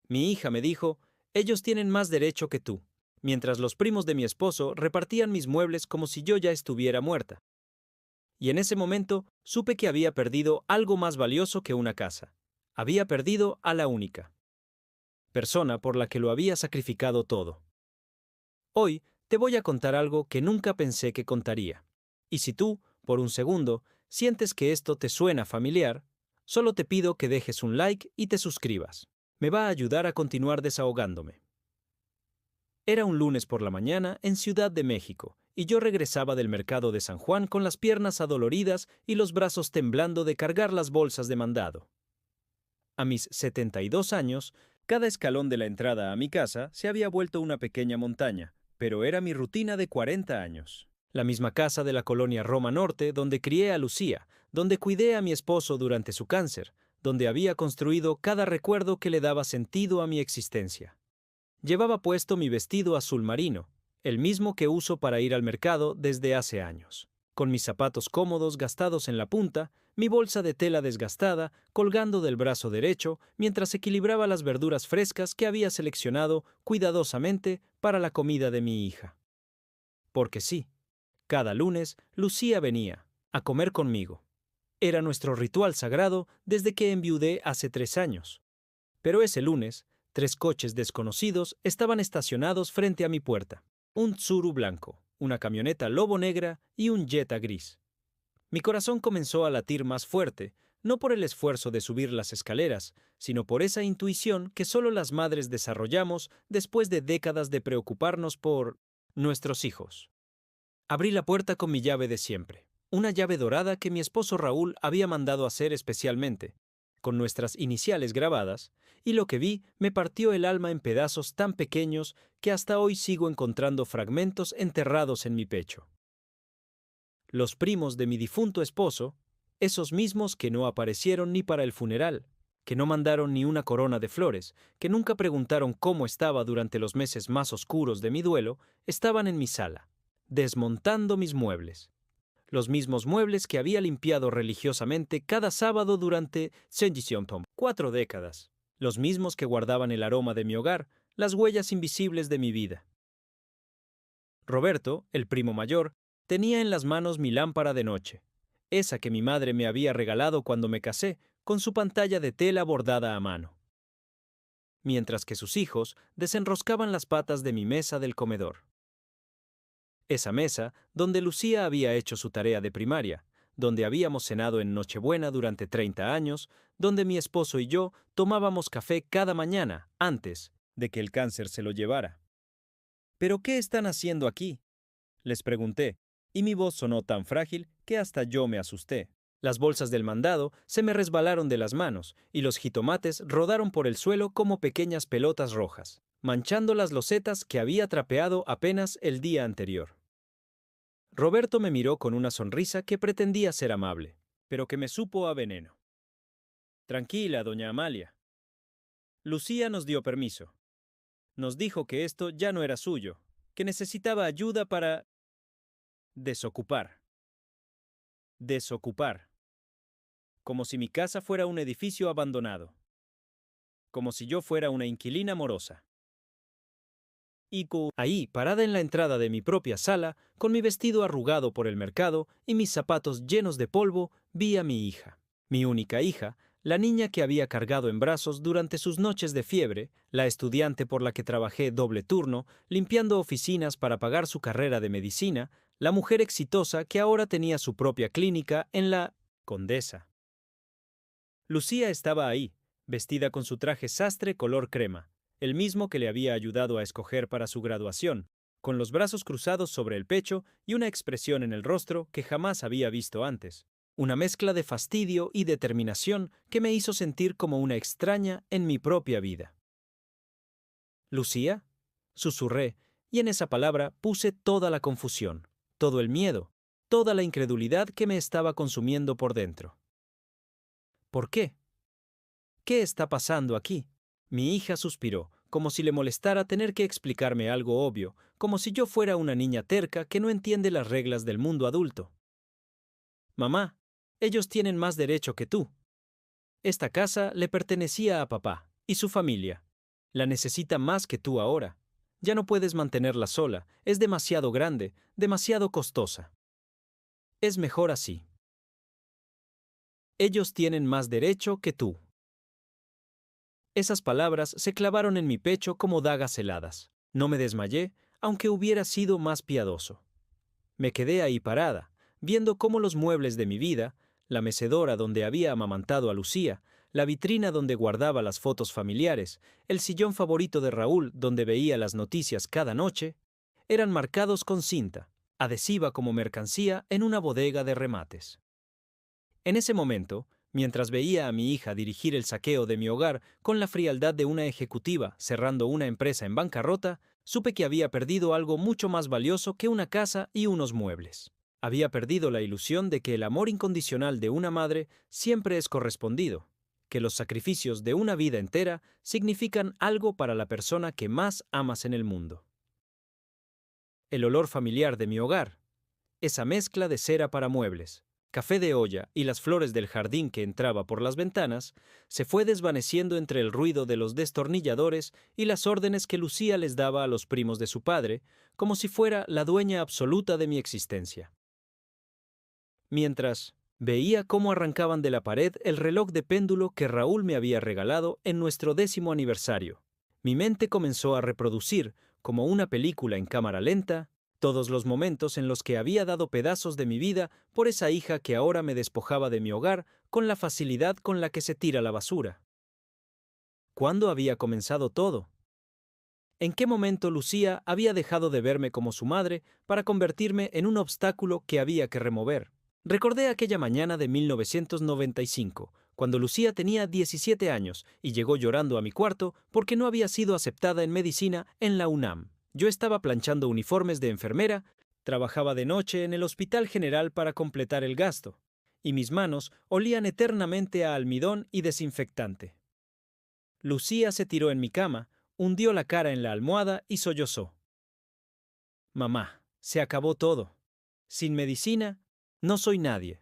Mi hija me dijo, ellos tienen más derecho que tú, mientras los primos de mi esposo repartían mis muebles como si yo ya estuviera muerta. Y en ese momento supe que había perdido algo más valioso que una casa. Había perdido a la única persona por la que lo había sacrificado todo. Hoy te voy a contar algo que nunca pensé que contaría. Y si tú, por un segundo, sientes que esto te suena familiar, solo te pido que dejes un like y te suscribas. Me va a ayudar a continuar desahogándome. Era un lunes por la mañana en Ciudad de México, y yo regresaba del mercado de San Juan con las piernas adoloridas y los brazos temblando de cargar las bolsas de mandado. A mis 72 años, cada escalón de la entrada a mi casa se había vuelto una pequeña montaña, pero era mi rutina de 40 años. La misma casa de la colonia Roma Norte donde crié a Lucía, donde cuidé a mi esposo durante su cáncer, donde había construido cada recuerdo que le daba sentido a mi existencia. Llevaba puesto mi vestido azul marino, el mismo que uso para ir al mercado desde hace años, con mis zapatos cómodos gastados en la punta, mi bolsa de tela desgastada colgando del brazo derecho mientras equilibraba las verduras frescas que había seleccionado cuidadosamente para la comida de mi hija. Porque sí, cada lunes Lucía venía a comer conmigo. Era nuestro ritual sagrado desde que enviudé hace 3 años. Pero ese lunes, 3 coches desconocidos estaban estacionados frente a mi puerta. Un Tsuru blanco, una camioneta Lobo negra y un Jetta gris. Mi corazón comenzó a latir más fuerte, no por el esfuerzo de subir las escaleras, sino por esa intuición que solo las madres desarrollamos después de décadas de preocuparnos por nuestros hijos. Abrí la puerta con mi llave de siempre, una llave dorada que mi esposo Raúl había mandado hacer especialmente, con nuestras iniciales grabadas, y lo que vi me partió el alma en pedazos tan pequeños que hasta hoy sigo encontrando fragmentos enterrados en mi pecho. Los primos de mi difunto esposo, esos mismos que no aparecieron ni para el funeral, que no mandaron ni una corona de flores, que nunca preguntaron cómo estaba durante los meses más oscuros de mi duelo, estaban en mi sala, desmontando mis muebles. Los mismos muebles que había limpiado religiosamente cada sábado durante 4 décadas. Los mismos que guardaban el aroma de mi hogar, las huellas invisibles de mi vida. Roberto, el primo mayor, tenía en las manos mi lámpara de noche, esa que mi madre me había regalado cuando me casé, con su pantalla de tela bordada a mano. Mientras que sus hijos desenroscaban las patas de mi mesa del comedor. Esa mesa donde Lucía había hecho su tarea de primaria, donde habíamos cenado en Nochebuena durante 30 años, donde mi esposo y yo tomábamos café cada mañana antes de que el cáncer se lo llevara. ¿Pero qué están haciendo aquí?, les pregunté, y mi voz sonó tan frágil que hasta yo me asusté. Las bolsas del mandado se me resbalaron de las manos y los jitomates rodaron por el suelo como pequeñas pelotas rojas, manchando las losetas que había trapeado apenas el día anterior. Roberto me miró con una sonrisa que pretendía ser amable, pero que me supo a veneno. Tranquila, doña Amalia. Lucía nos dio permiso. Nos dijo que esto ya no era suyo, que necesitaba ayuda para desocupar. Desocupar. Como si mi casa fuera un edificio abandonado. Como si yo fuera una inquilina morosa. Y ahí, parada en la entrada de mi propia sala, con mi vestido arrugado por el mercado y mis zapatos llenos de polvo, vi a mi hija. Mi única hija, la niña que había cargado en brazos durante sus noches de fiebre, la estudiante por la que trabajé doble turno, limpiando oficinas para pagar su carrera de medicina, la mujer exitosa que ahora tenía su propia clínica en la Condesa. Lucía estaba ahí, vestida con su traje sastre color crema, el mismo que le había ayudado a escoger para su graduación, con los brazos cruzados sobre el pecho y una expresión en el rostro que jamás había visto antes. Una mezcla de fastidio y determinación que me hizo sentir como una extraña en mi propia vida. ¿Lucía?, susurré, y en esa palabra puse toda la confusión, todo el miedo, toda la incredulidad que me estaba consumiendo por dentro. ¿Por qué? ¿Qué está pasando aquí? Mi hija suspiró, como si le molestara tener que explicarme algo obvio, como si yo fuera una niña terca que no entiende las reglas del mundo adulto. Mamá, ellos tienen más derecho que tú. Esta casa le pertenecía a papá y su familia. La necesita más que tú ahora. Ya no puedes mantenerla sola, es demasiado grande, demasiado costosa. Es mejor así. Ellos tienen más derecho que tú. Esas palabras se clavaron en mi pecho como dagas heladas. No me desmayé, aunque hubiera sido más piadoso. Me quedé ahí parada, viendo cómo los muebles de mi vida, la mecedora donde había amamantado a Lucía, la vitrina donde guardaba las fotos familiares, el sillón favorito de Raúl donde veía las noticias cada noche, eran marcados con cinta, adhesiva como mercancía en una bodega de remates. En ese momento, mientras veía a mi hija dirigir el saqueo de mi hogar con la frialdad de una ejecutiva cerrando una empresa en bancarrota, supe que había perdido algo mucho más valioso que una casa y unos muebles. Había perdido la ilusión de que el amor incondicional de una madre siempre es correspondido, que los sacrificios de una vida entera significan algo para la persona que más amas en el mundo. El olor familiar de mi hogar, esa mezcla de cera para muebles, café de olla y las flores del jardín que entraba por las ventanas, se fue desvaneciendo entre el ruido de los destornilladores y las órdenes que Lucía les daba a los primos de su padre, como si fuera la dueña absoluta de mi existencia. Mientras veía cómo arrancaban de la pared el reloj de péndulo que Raúl me había regalado en nuestro 10º aniversario, mi mente comenzó a reproducir, como una película en cámara lenta, todos los momentos en los que había dado pedazos de mi vida por esa hija que ahora me despojaba de mi hogar con la facilidad con la que se tira la basura. ¿Cuándo había comenzado todo? ¿En qué momento Lucía había dejado de verme como su madre para convertirme en un obstáculo que había que remover? Recordé aquella mañana de 1995, cuando Lucía tenía 17 años y llegó llorando a mi cuarto porque no había sido aceptada en medicina en la UNAM. Yo estaba planchando uniformes de enfermera, trabajaba de noche en el Hospital General para completar el gasto, y mis manos olían eternamente a almidón y desinfectante. Lucía se tiró en mi cama, hundió la cara en la almohada y sollozó. Mamá, se acabó todo. Sin medicina, no soy nadie.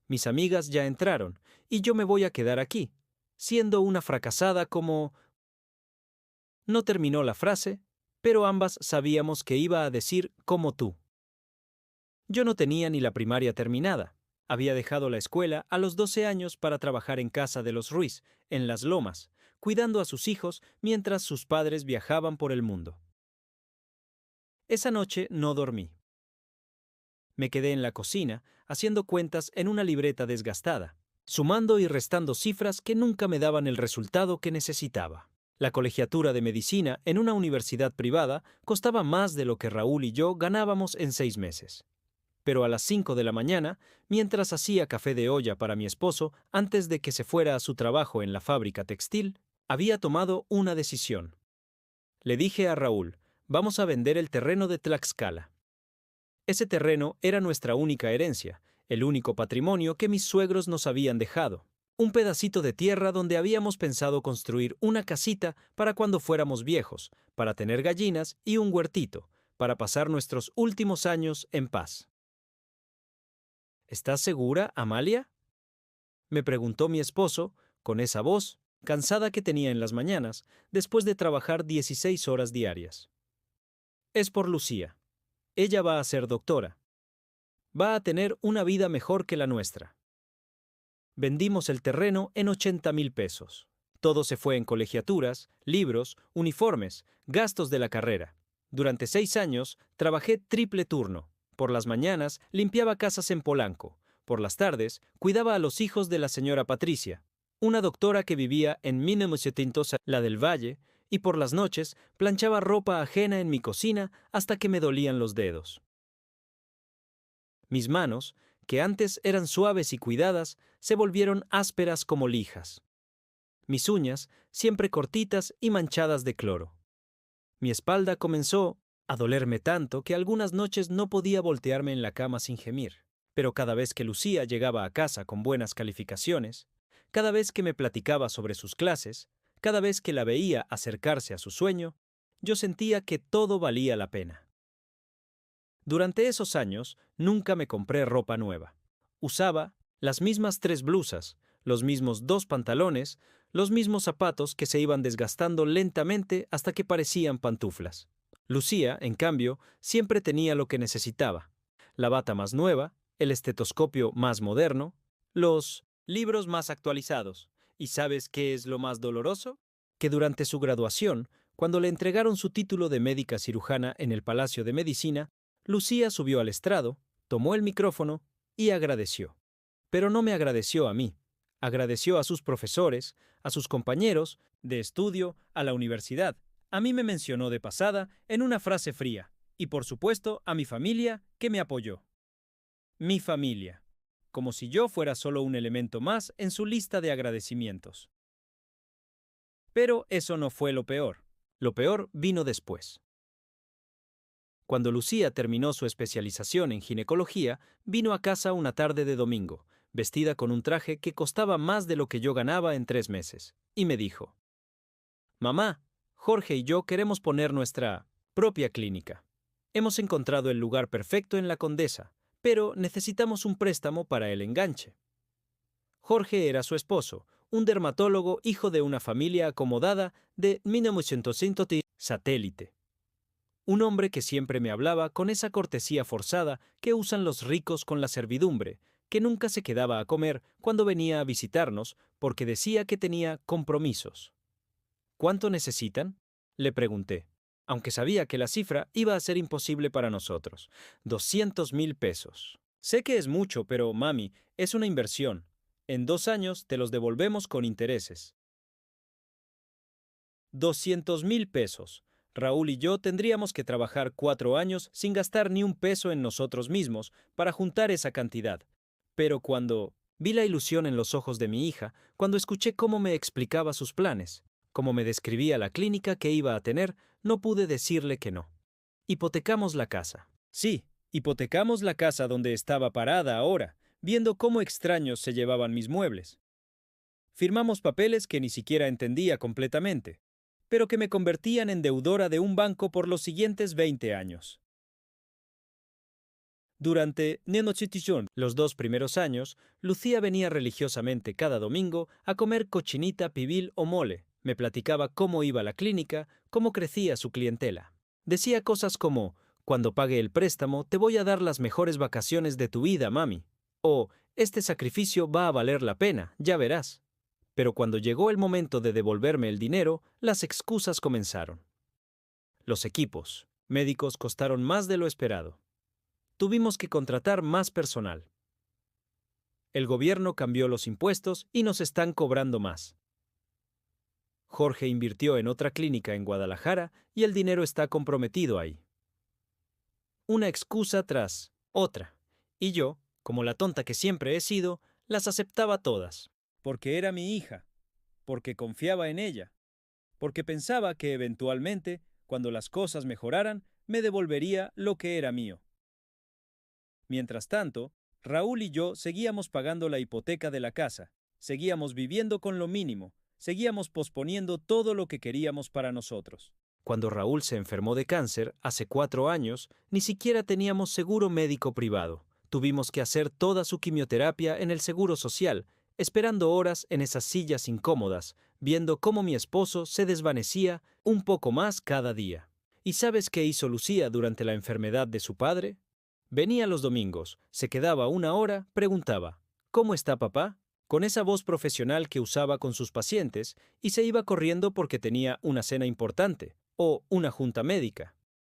Mis amigas ya entraron, y yo me voy a quedar aquí, siendo una fracasada como... No terminó la frase, pero ambas sabíamos que iba a decir como tú. Yo no tenía ni la primaria terminada. Había dejado la escuela a los 12 años para trabajar en casa de los Ruiz, en Las Lomas, cuidando a sus hijos mientras sus padres viajaban por el mundo. Esa noche no dormí. Me quedé en la cocina, haciendo cuentas en una libreta desgastada, sumando y restando cifras que nunca me daban el resultado que necesitaba. La colegiatura de medicina en una universidad privada costaba más de lo que Raúl y yo ganábamos en 6 meses. Pero a las 5 de la mañana, mientras hacía café de olla para mi esposo antes de que se fuera a su trabajo en la fábrica textil, había tomado una decisión. Le dije a Raúl, vamos a vender el terreno de Tlaxcala. Ese terreno era nuestra única herencia, el único patrimonio que mis suegros nos habían dejado. Un pedacito de tierra donde habíamos pensado construir una casita para cuando fuéramos viejos, para tener gallinas y un huertito, para pasar nuestros últimos años en paz. ¿Estás segura, Amalia? Me preguntó mi esposo, con esa voz, cansada que tenía en las mañanas, después de trabajar 16 horas diarias. Es por Lucía. Ella va a ser doctora. Va a tener una vida mejor que la nuestra. Vendimos el terreno en 80,000 pesos. Todo se fue en colegiaturas, libros, uniformes, gastos de la carrera. Durante 6 años trabajé triple turno. Por las mañanas limpiaba casas en Polanco. Por las tardes cuidaba a los hijos de la señora Patricia, una doctora que vivía en Minnemucetintos, la del Valle, y por las noches planchaba ropa ajena en mi cocina hasta que me dolían los dedos. Mis manos, que antes eran suaves y cuidadas, se volvieron ásperas como lijas. Mis uñas, siempre cortitas y manchadas de cloro. Mi espalda comenzó a dolerme tanto que algunas noches no podía voltearme en la cama sin gemir. Pero cada vez que Lucía llegaba a casa con buenas calificaciones, cada vez que me platicaba sobre sus clases, cada vez que la veía acercarse a su sueño, yo sentía que todo valía la pena. Durante esos años nunca me compré ropa nueva. Usaba las mismas 3 blusas, los mismos 2 pantalones, los mismos zapatos que se iban desgastando lentamente hasta que parecían pantuflas. Lucía, en cambio, siempre tenía lo que necesitaba: la bata más nueva, el estetoscopio más moderno, los libros más actualizados. ¿Y sabes qué es lo más doloroso? Que durante su graduación, cuando le entregaron su título de médica cirujana en el Palacio de Medicina, Lucía subió al estrado, tomó el micrófono y agradeció. Pero no me agradeció a mí. Agradeció a sus profesores, a sus compañeros de estudio, a la universidad. A mí me mencionó de pasada en una frase fría. Y por supuesto a mi familia, que me apoyó. Mi familia. Como si yo fuera solo un elemento más en su lista de agradecimientos. Pero eso no fue lo peor. Lo peor vino después. Cuando Lucía terminó su especialización en ginecología, vino a casa una tarde de domingo, vestida con un traje que costaba más de lo que yo ganaba en 3 meses, y me dijo: «Mamá, Jorge y yo queremos poner nuestra propia clínica. Hemos encontrado el lugar perfecto en La Condesa, pero necesitamos un préstamo para el enganche». Jorge era su esposo, un dermatólogo hijo de una familia acomodada de 1900 satélite. Un hombre que siempre me hablaba con esa cortesía forzada que usan los ricos con la servidumbre, que nunca se quedaba a comer cuando venía a visitarnos porque decía que tenía compromisos. ¿Cuánto necesitan?, le pregunté, aunque sabía que la cifra iba a ser imposible para nosotros. 200,000 pesos. Sé que es mucho, pero, mami, es una inversión. En 2 años te los devolvemos con intereses. 200,000 pesos. Raúl y yo tendríamos que trabajar 4 años sin gastar ni un peso en nosotros mismos para juntar esa cantidad. Pero cuando vi la ilusión en los ojos de mi hija, cuando escuché cómo me explicaba sus planes, cómo me describía la clínica que iba a tener, no pude decirle que no. Hipotecamos la casa. Sí, hipotecamos la casa donde estaba parada ahora, viendo cómo extraños se llevaban mis muebles. Firmamos papeles que ni siquiera entendía completamente, pero que me convertían en deudora de un banco por los siguientes 20 años. Durante Nenochitichón, los 2 primeros años, Lucía venía religiosamente cada domingo a comer cochinita, pibil o mole. Me platicaba cómo iba la clínica, cómo crecía su clientela. Decía cosas como: «Cuando pague el préstamo, te voy a dar las mejores vacaciones de tu vida, mami». O: «Este sacrificio va a valer la pena, ya verás». Pero cuando llegó el momento de devolverme el dinero, las excusas comenzaron. Los equipos médicos costaron más de lo esperado. Tuvimos que contratar más personal. El gobierno cambió los impuestos y nos están cobrando más. Jorge invirtió en otra clínica en Guadalajara y el dinero está comprometido ahí. Una excusa tras otra. Y yo, como la tonta que siempre he sido, las aceptaba todas. Porque era mi hija, porque confiaba en ella, porque pensaba que eventualmente, cuando las cosas mejoraran, me devolvería lo que era mío. Mientras tanto, Raúl y yo seguíamos pagando la hipoteca de la casa, seguíamos viviendo con lo mínimo, seguíamos posponiendo todo lo que queríamos para nosotros. Cuando Raúl se enfermó de cáncer, hace 4 años, ni siquiera teníamos seguro médico privado. Tuvimos que hacer toda su quimioterapia en el Seguro Social, esperando horas en esas sillas incómodas, viendo cómo mi esposo se desvanecía un poco más cada día. ¿Y sabes qué hizo Lucía durante la enfermedad de su padre? Venía los domingos, se quedaba 1 hora, preguntaba: «¿Cómo está papá?», con esa voz profesional que usaba con sus pacientes, y se iba corriendo porque tenía una cena importante o una junta médica.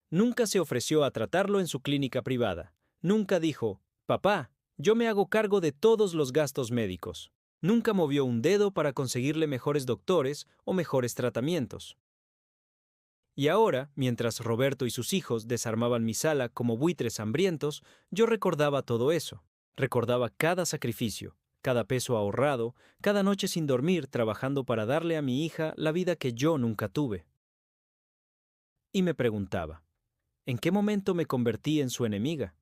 Nunca se ofreció a tratarlo en su clínica privada. Nunca dijo: «Papá, yo me hago cargo de todos los gastos médicos». Nunca movió un dedo para conseguirle mejores doctores o mejores tratamientos. Y ahora, mientras Roberto y sus hijos desarmaban mi sala como buitres hambrientos, yo recordaba todo eso. Recordaba cada sacrificio, cada peso ahorrado, cada noche sin dormir trabajando para darle a mi hija la vida que yo nunca tuve. Y me preguntaba: ¿en qué momento me convertí en su enemiga?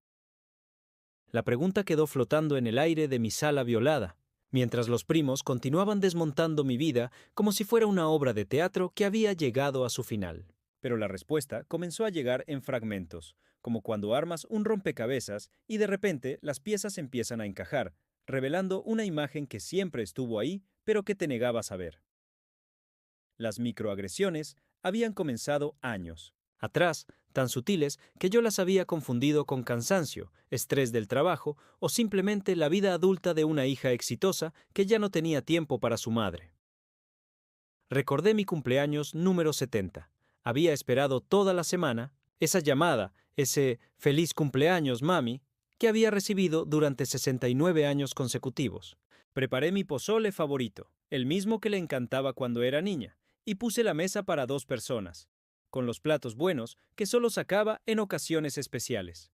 La pregunta quedó flotando en el aire de mi sala violada, mientras los primos continuaban desmontando mi vida como si fuera una obra de teatro que había llegado a su final. Pero la respuesta comenzó a llegar en fragmentos, como cuando armas un rompecabezas y de repente las piezas empiezan a encajar, revelando una imagen que siempre estuvo ahí, pero que te negabas a ver. Las microagresiones habían comenzado años atrás, tan sutiles que yo las había confundido con cansancio, estrés del trabajo o simplemente la vida adulta de una hija exitosa que ya no tenía tiempo para su madre. Recordé mi cumpleaños número 70. Había esperado toda la semana esa llamada, ese feliz cumpleaños, mami, que había recibido durante 69 años consecutivos. Preparé mi pozole favorito, el mismo que le encantaba cuando era niña, y puse la mesa para 2 personas, con los platos buenos que solo sacaba en ocasiones especiales.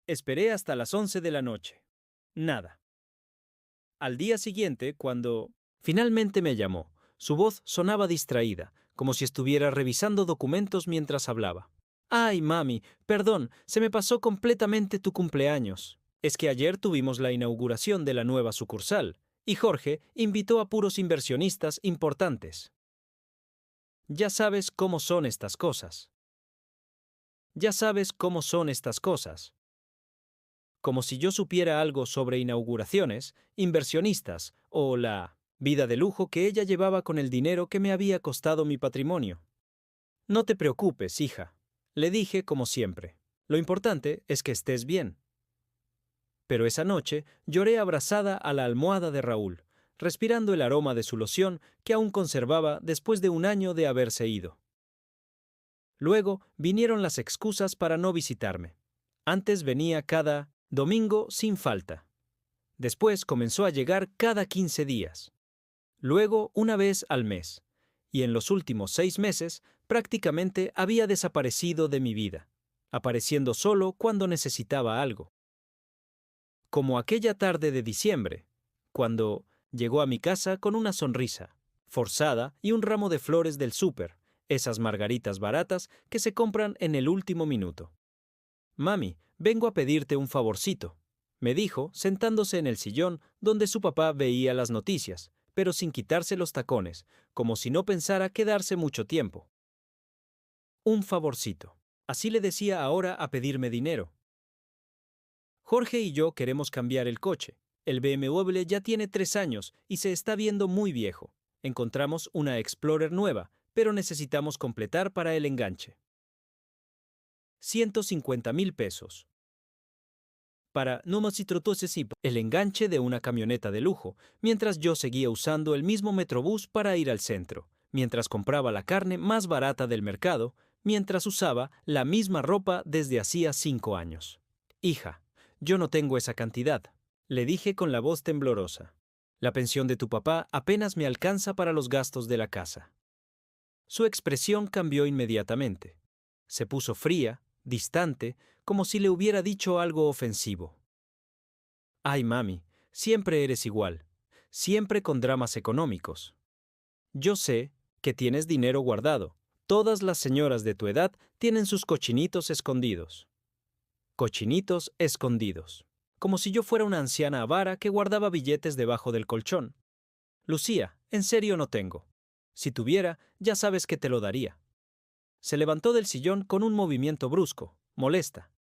Esperé hasta las 11 de la noche. Nada. Al día siguiente, cuando finalmente me llamó, su voz sonaba distraída, como si estuviera revisando documentos mientras hablaba. Ay, mami, perdón, se me pasó completamente tu cumpleaños. Es que ayer tuvimos la inauguración de la nueva sucursal, y Jorge invitó a puros inversionistas importantes. Ya sabes cómo son estas cosas. Ya sabes cómo son estas cosas. Como si yo supiera algo sobre inauguraciones, inversionistas o la vida de lujo que ella llevaba con el dinero que me había costado mi patrimonio. No te preocupes, hija, le dije como siempre. Lo importante es que estés bien. Pero esa noche lloré abrazada a la almohada de Raúl, respirando el aroma de su loción que aún conservaba después de un año de haberse ido. Luego vinieron las excusas para no visitarme. Antes venía cada domingo sin falta. Después comenzó a llegar cada 15 días. Luego una vez al mes. Y en los últimos 6 meses prácticamente había desaparecido de mi vida, apareciendo solo cuando necesitaba algo. Como aquella tarde de diciembre, cuando llegó a mi casa con una sonrisa forzada y un ramo de flores del súper, esas margaritas baratas que se compran en el último minuto. Mami, vengo a pedirte un favorcito, me dijo, sentándose en el sillón donde su papá veía las noticias, pero sin quitarse los tacones, como si no pensara quedarse mucho tiempo. Un favorcito. Así le decía ahora a pedirme dinero. Jorge y yo queremos cambiar el coche. El BMW ya tiene 3 años y se está viendo muy viejo. Encontramos una Explorer nueva, pero necesitamos completar para el enganche. 150,000 pesos. Para el enganche de una camioneta de lujo, mientras yo seguía usando el mismo Metrobús para ir al centro, mientras compraba la carne más barata del mercado, mientras usaba la misma ropa desde hacía 5 años. Hija, yo no tengo esa cantidad, le dije con la voz temblorosa. La pensión de tu papá apenas me alcanza para los gastos de la casa. Su expresión cambió inmediatamente. Se puso fría, distante, como si le hubiera dicho algo ofensivo. Ay, mami, siempre eres igual, siempre con dramas económicos. Yo sé que tienes dinero guardado. Todas las señoras de tu edad tienen sus cochinitos escondidos. Cochinitos escondidos. Como si yo fuera una anciana avara que guardaba billetes debajo del colchón. Lucía, en serio no tengo. Si tuviera, ya sabes que te lo daría. Se levantó del sillón con un movimiento brusco, molesta.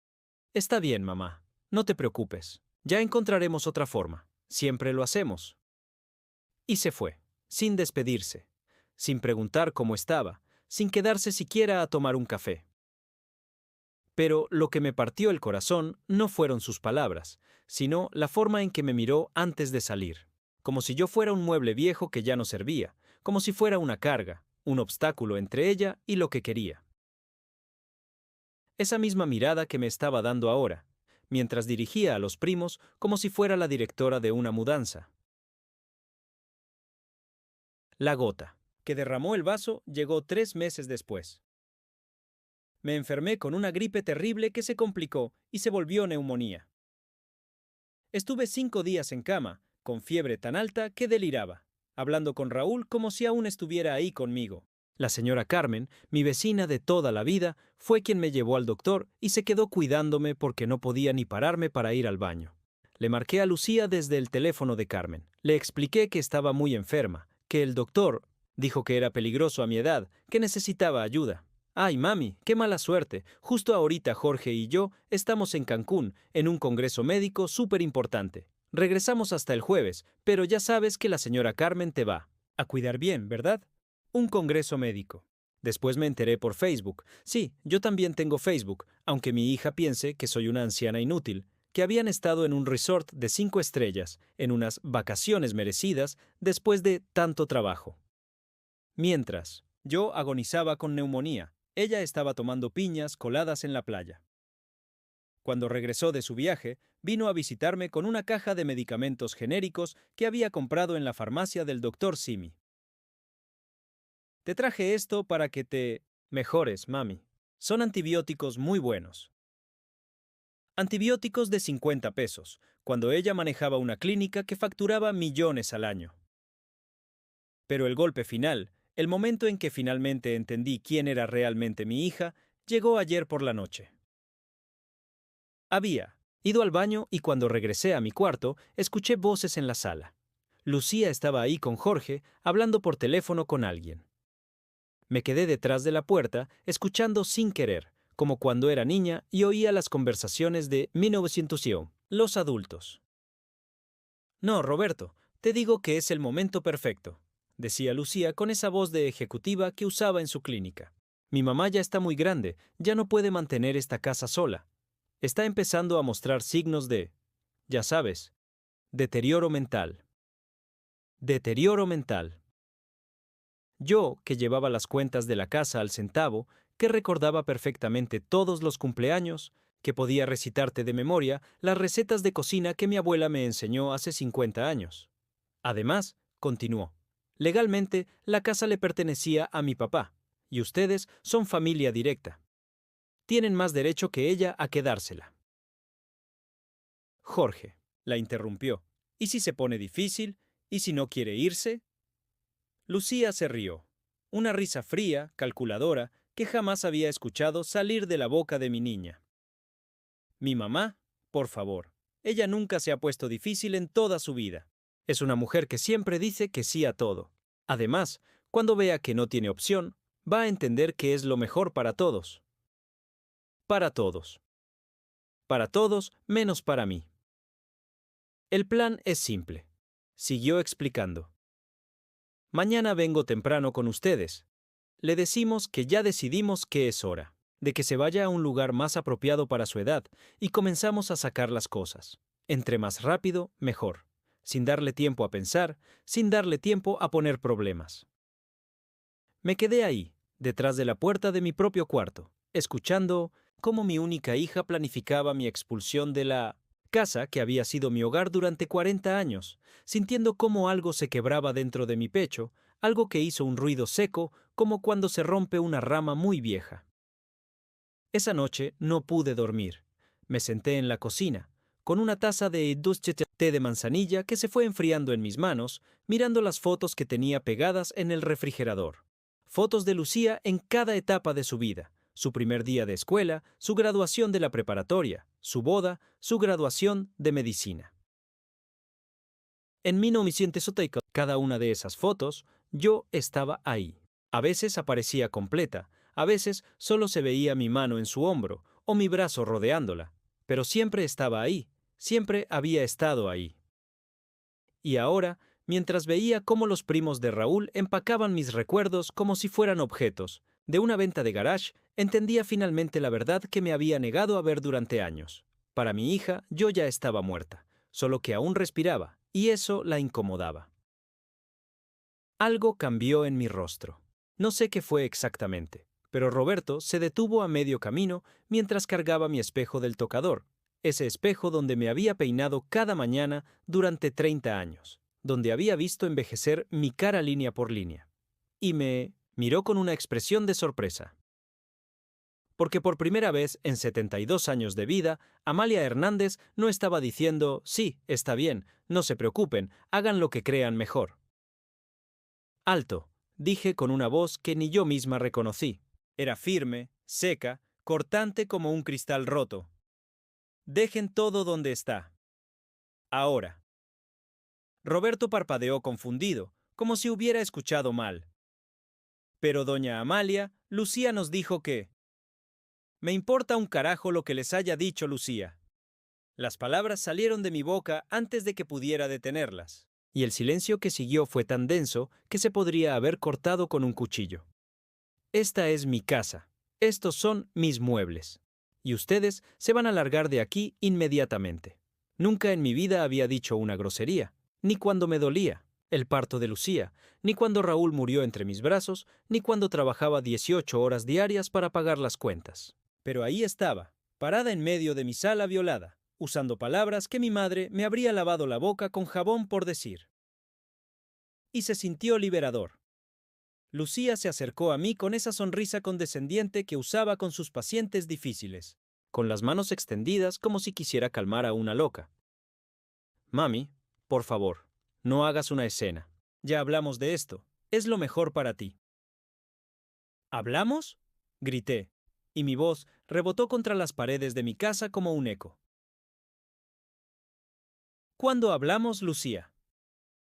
Está bien, mamá. No te preocupes. Ya encontraremos otra forma. Siempre lo hacemos. Y se fue, sin despedirse, sin preguntar cómo estaba, sin quedarse siquiera a tomar un café. Pero lo que me partió el corazón no fueron sus palabras, sino la forma en que me miró antes de salir, como si yo fuera un mueble viejo que ya no servía, como si fuera una carga, un obstáculo entre ella y lo que quería. Esa misma mirada que me estaba dando ahora, mientras dirigía a los primos como si fuera la directora de una mudanza. La gota que derramó el vaso llegó 3 meses después. Me enfermé con una gripe terrible que se complicó y se volvió neumonía. Estuve 5 días en cama, con fiebre tan alta que deliraba, hablando con Raúl como si aún estuviera ahí conmigo. La señora Carmen, mi vecina de toda la vida, fue quien me llevó al doctor y se quedó cuidándome porque no podía ni pararme para ir al baño. Le marqué a Lucía desde el teléfono de Carmen. Le expliqué que estaba muy enferma, que el doctor dijo que era peligroso a mi edad, que necesitaba ayuda. Ay, mami, qué mala suerte. Justo ahorita Jorge y yo estamos en Cancún, en un congreso médico súper importante. Regresamos hasta el jueves, pero ya sabes que la señora Carmen te va a cuidar bien, ¿verdad? Un congreso médico. Después me enteré por Facebook. Sí, yo también tengo Facebook, aunque mi hija piense que soy una anciana inútil, que habían estado en un resort de 5 estrellas, en unas vacaciones merecidas después de tanto trabajo. Mientras, yo agonizaba con neumonía, ella estaba tomando piñas coladas en la playa. Cuando regresó de su viaje, vino a visitarme con una caja de medicamentos genéricos que había comprado en la farmacia del doctor Simi. Te traje esto para que te mejores, mami. Son antibióticos muy buenos. Antibióticos de 50 pesos, cuando ella manejaba una clínica que facturaba millones al año. Pero el golpe final, el momento en que finalmente entendí quién era realmente mi hija, llegó ayer por la noche. Había ido al baño y cuando regresé a mi cuarto, escuché voces en la sala. Lucía estaba ahí con Jorge, hablando por teléfono con alguien. Me quedé detrás de la puerta, escuchando sin querer, como cuando era niña y oía las conversaciones de 1901, los adultos. No, Roberto, te digo que es el momento perfecto, decía Lucía con esa voz de ejecutiva que usaba en su clínica. Mi mamá ya está muy grande, ya no puede mantener esta casa sola. Está empezando a mostrar signos de, ya sabes, deterioro mental. Deterioro mental. Yo, que llevaba las cuentas de la casa al centavo, que recordaba perfectamente todos los cumpleaños, que podía recitarte de memoria las recetas de cocina que mi abuela me enseñó hace 50 años. Además, continuó, legalmente la casa le pertenecía a mi papá, y ustedes son familia directa. Tienen más derecho que ella a quedársela. Jorge, la interrumpió. ¿Y si se pone difícil? ¿Y si no quiere irse? Lucía se rió. Una risa fría, calculadora, que jamás había escuchado salir de la boca de mi niña. Mi mamá, por favor. Ella nunca se ha puesto difícil en toda su vida. Es una mujer que siempre dice que sí a todo. Además, cuando vea que no tiene opción, va a entender que es lo mejor para todos. Para todos. Para todos, menos para mí. El plan es simple. Siguió explicando. Mañana vengo temprano con ustedes. Le decimos que ya decidimos que es hora, de que se vaya a un lugar más apropiado para su edad, y comenzamos a sacar las cosas. Entre más rápido, mejor. Sin darle tiempo a pensar, sin darle tiempo a poner problemas. Me quedé ahí, detrás de la puerta de mi propio cuarto, escuchando cómo mi única hija planificaba mi expulsión de la casa que había sido mi hogar durante 40 años, sintiendo cómo algo se quebraba dentro de mi pecho, algo que hizo un ruido seco como cuando se rompe una rama muy vieja. Esa noche no pude dormir. Me senté en la cocina, con una taza de dulce té de manzanilla que se fue enfriando en mis manos, mirando las fotos que tenía pegadas en el refrigerador. Fotos de Lucía en cada etapa de su vida. Su primer día de escuela, su graduación de la preparatoria, su boda, su graduación de medicina. En 1980, cada una de esas fotos, yo estaba ahí. A veces aparecía completa, a veces solo se veía mi mano en su hombro o mi brazo rodeándola, pero siempre estaba ahí, siempre había estado ahí. Y ahora, mientras veía cómo los primos de Raúl empacaban mis recuerdos como si fueran objetos, de una venta de garage, entendía finalmente la verdad que me había negado a ver durante años. Para mi hija, yo ya estaba muerta, solo que aún respiraba, y eso la incomodaba. Algo cambió en mi rostro. No sé qué fue exactamente, pero Roberto se detuvo a medio camino mientras cargaba mi espejo del tocador, ese espejo donde me había peinado cada mañana durante 30 años, donde había visto envejecer mi cara línea por línea. Y me miró con una expresión de sorpresa. Porque por primera vez en 72 años de vida, Amalia Hernández no estaba diciendo, sí, está bien, no se preocupen, hagan lo que crean mejor. Alto, dije con una voz que ni yo misma reconocí. Era firme, seca, cortante como un cristal roto. Dejen todo donde está. Ahora. Roberto parpadeó confundido, como si hubiera escuchado mal. Pero doña Amalia, Lucía nos dijo que... Me importa un carajo lo que les haya dicho Lucía. Las palabras salieron de mi boca antes de que pudiera detenerlas. Y el silencio que siguió fue tan denso que se podría haber cortado con un cuchillo. Esta es mi casa. Estos son mis muebles. Y ustedes se van a largar de aquí inmediatamente. Nunca en mi vida había dicho una grosería, ni cuando me dolía, el parto de Lucía, ni cuando Raúl murió entre mis brazos, ni cuando trabajaba 18 horas diarias para pagar las cuentas. Pero ahí estaba, parada en medio de mi sala violada, usando palabras que mi madre me habría lavado la boca con jabón por decir. Y se sintió liberador. Lucía se acercó a mí con esa sonrisa condescendiente que usaba con sus pacientes difíciles, con las manos extendidas como si quisiera calmar a una loca. Mami, por favor, no hagas una escena. Ya hablamos de esto. Es lo mejor para ti. ¿Hablamos? Grité, y mi voz rebotó contra las paredes de mi casa como un eco. ¿Cuándo hablamos, Lucía?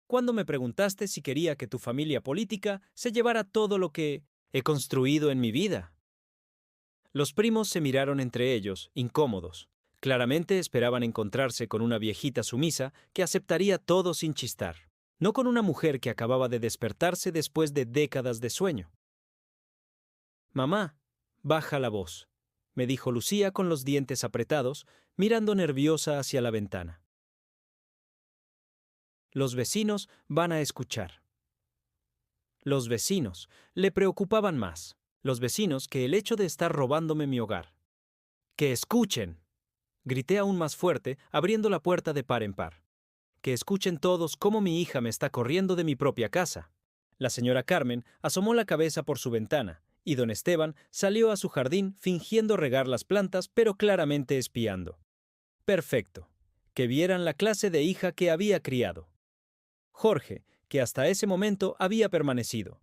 Cuando me preguntaste si quería que tu familia política se llevara todo lo que he construido en mi vida. Los primos se miraron entre ellos, incómodos. Claramente esperaban encontrarse con una viejita sumisa que aceptaría todo sin chistar, no con una mujer que acababa de despertarse después de décadas de sueño. Mamá, baja la voz, me dijo Lucía con los dientes apretados, mirando nerviosa hacia la ventana. Los vecinos van a escuchar. Los vecinos le preocupaban más, los vecinos, que el hecho de estar robándome mi hogar. ¡Que escuchen! Grité aún más fuerte, abriendo la puerta de par en par. ¡Que escuchen todos cómo mi hija me está corriendo de mi propia casa! La señora Carmen asomó la cabeza por su ventana, y don Esteban salió a su jardín fingiendo regar las plantas, pero claramente espiando. Perfecto. Que vieran la clase de hija que había criado. Jorge, que hasta ese momento había permanecido.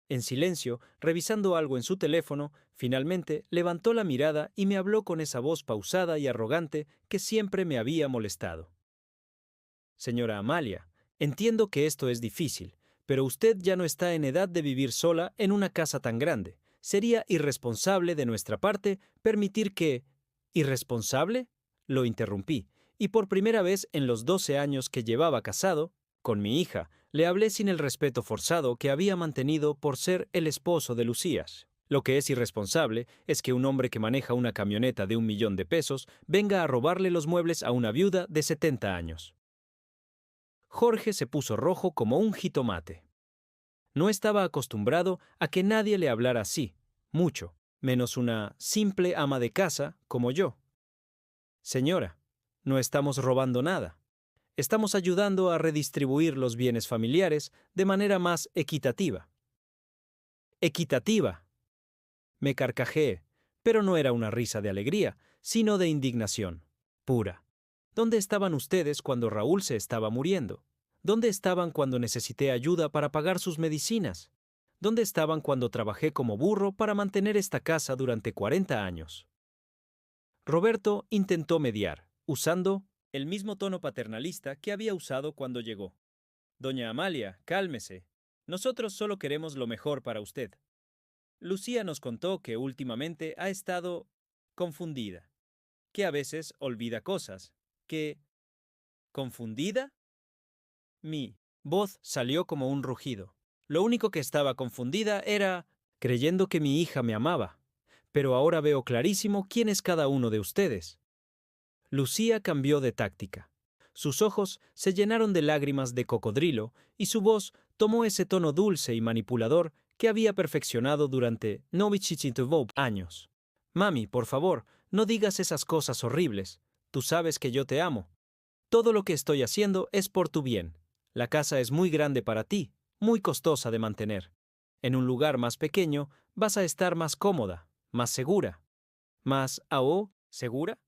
En silencio, revisando algo en su teléfono, finalmente levantó la mirada y me habló con esa voz pausada y arrogante que siempre me había molestado. Señora Amalia, entiendo que esto es difícil, pero usted ya no está en edad de vivir sola en una casa tan grande. Sería irresponsable de nuestra parte permitir que... ¿Irresponsable? Lo interrumpí, y por primera vez en los 12 años que llevaba casado, con mi hija, le hablé sin el respeto forzado que había mantenido por ser el esposo de Lucías. Lo que es irresponsable es que un hombre que maneja una camioneta de 1.000.000 de pesos venga a robarle los muebles a una viuda de 70 años. Jorge se puso rojo como un jitomate. No estaba acostumbrado a que nadie le hablara así, mucho, menos una simple ama de casa como yo. Señora, no estamos robando nada. Estamos ayudando a redistribuir los bienes familiares de manera más equitativa. ¡Equitativa! Me carcajeé, pero no era una risa de alegría, sino de indignación, pura. ¿Dónde estaban ustedes cuando Raúl se estaba muriendo? ¿Dónde estaban cuando necesité ayuda para pagar sus medicinas? ¿Dónde estaban cuando trabajé como burro para mantener esta casa durante 40 años? Roberto intentó mediar, usando el mismo tono paternalista que había usado cuando llegó. Doña Amalia, cálmese. Nosotros solo queremos lo mejor para usted. Lucía nos contó que últimamente ha estado confundida, que a veces olvida cosas, que... ¿Confundida? Mi voz salió como un rugido. Lo único que estaba confundida era creyendo que mi hija me amaba. Pero ahora veo clarísimo quién es cada uno de ustedes. Lucía cambió de táctica. Sus ojos se llenaron de lágrimas de cocodrilo y su voz tomó ese tono dulce y manipulador que había perfeccionado durante años. Mami, por favor, no digas esas cosas horribles. Tú sabes que yo te amo. Todo lo que estoy haciendo es por tu bien. La casa es muy grande para ti, muy costosa de mantener. En un lugar más pequeño vas a estar más cómoda, más segura. ¿Más segura?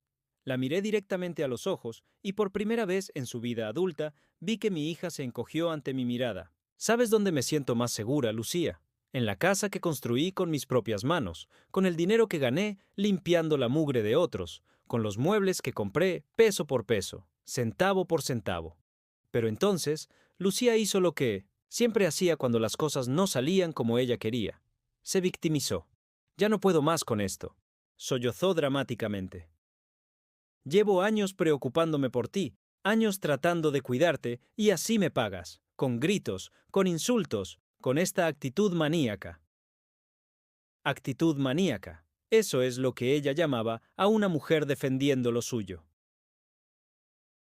La miré directamente a los ojos y por primera vez en su vida adulta vi que mi hija se encogió ante mi mirada. ¿Sabes dónde me siento más segura, Lucía? En la casa que construí con mis propias manos, con el dinero que gané limpiando la mugre de otros, con los muebles que compré peso por peso, centavo por centavo. Pero entonces, Lucía hizo lo que siempre hacía cuando las cosas no salían como ella quería. Se victimizó. Ya no puedo más con esto. Sollozó dramáticamente. Llevo años preocupándome por ti, Años tratando de cuidarte y así me pagas, con gritos, con insultos, con esta actitud maníaca. Actitud maníaca. Eso es lo que ella llamaba a una mujer defendiendo lo suyo.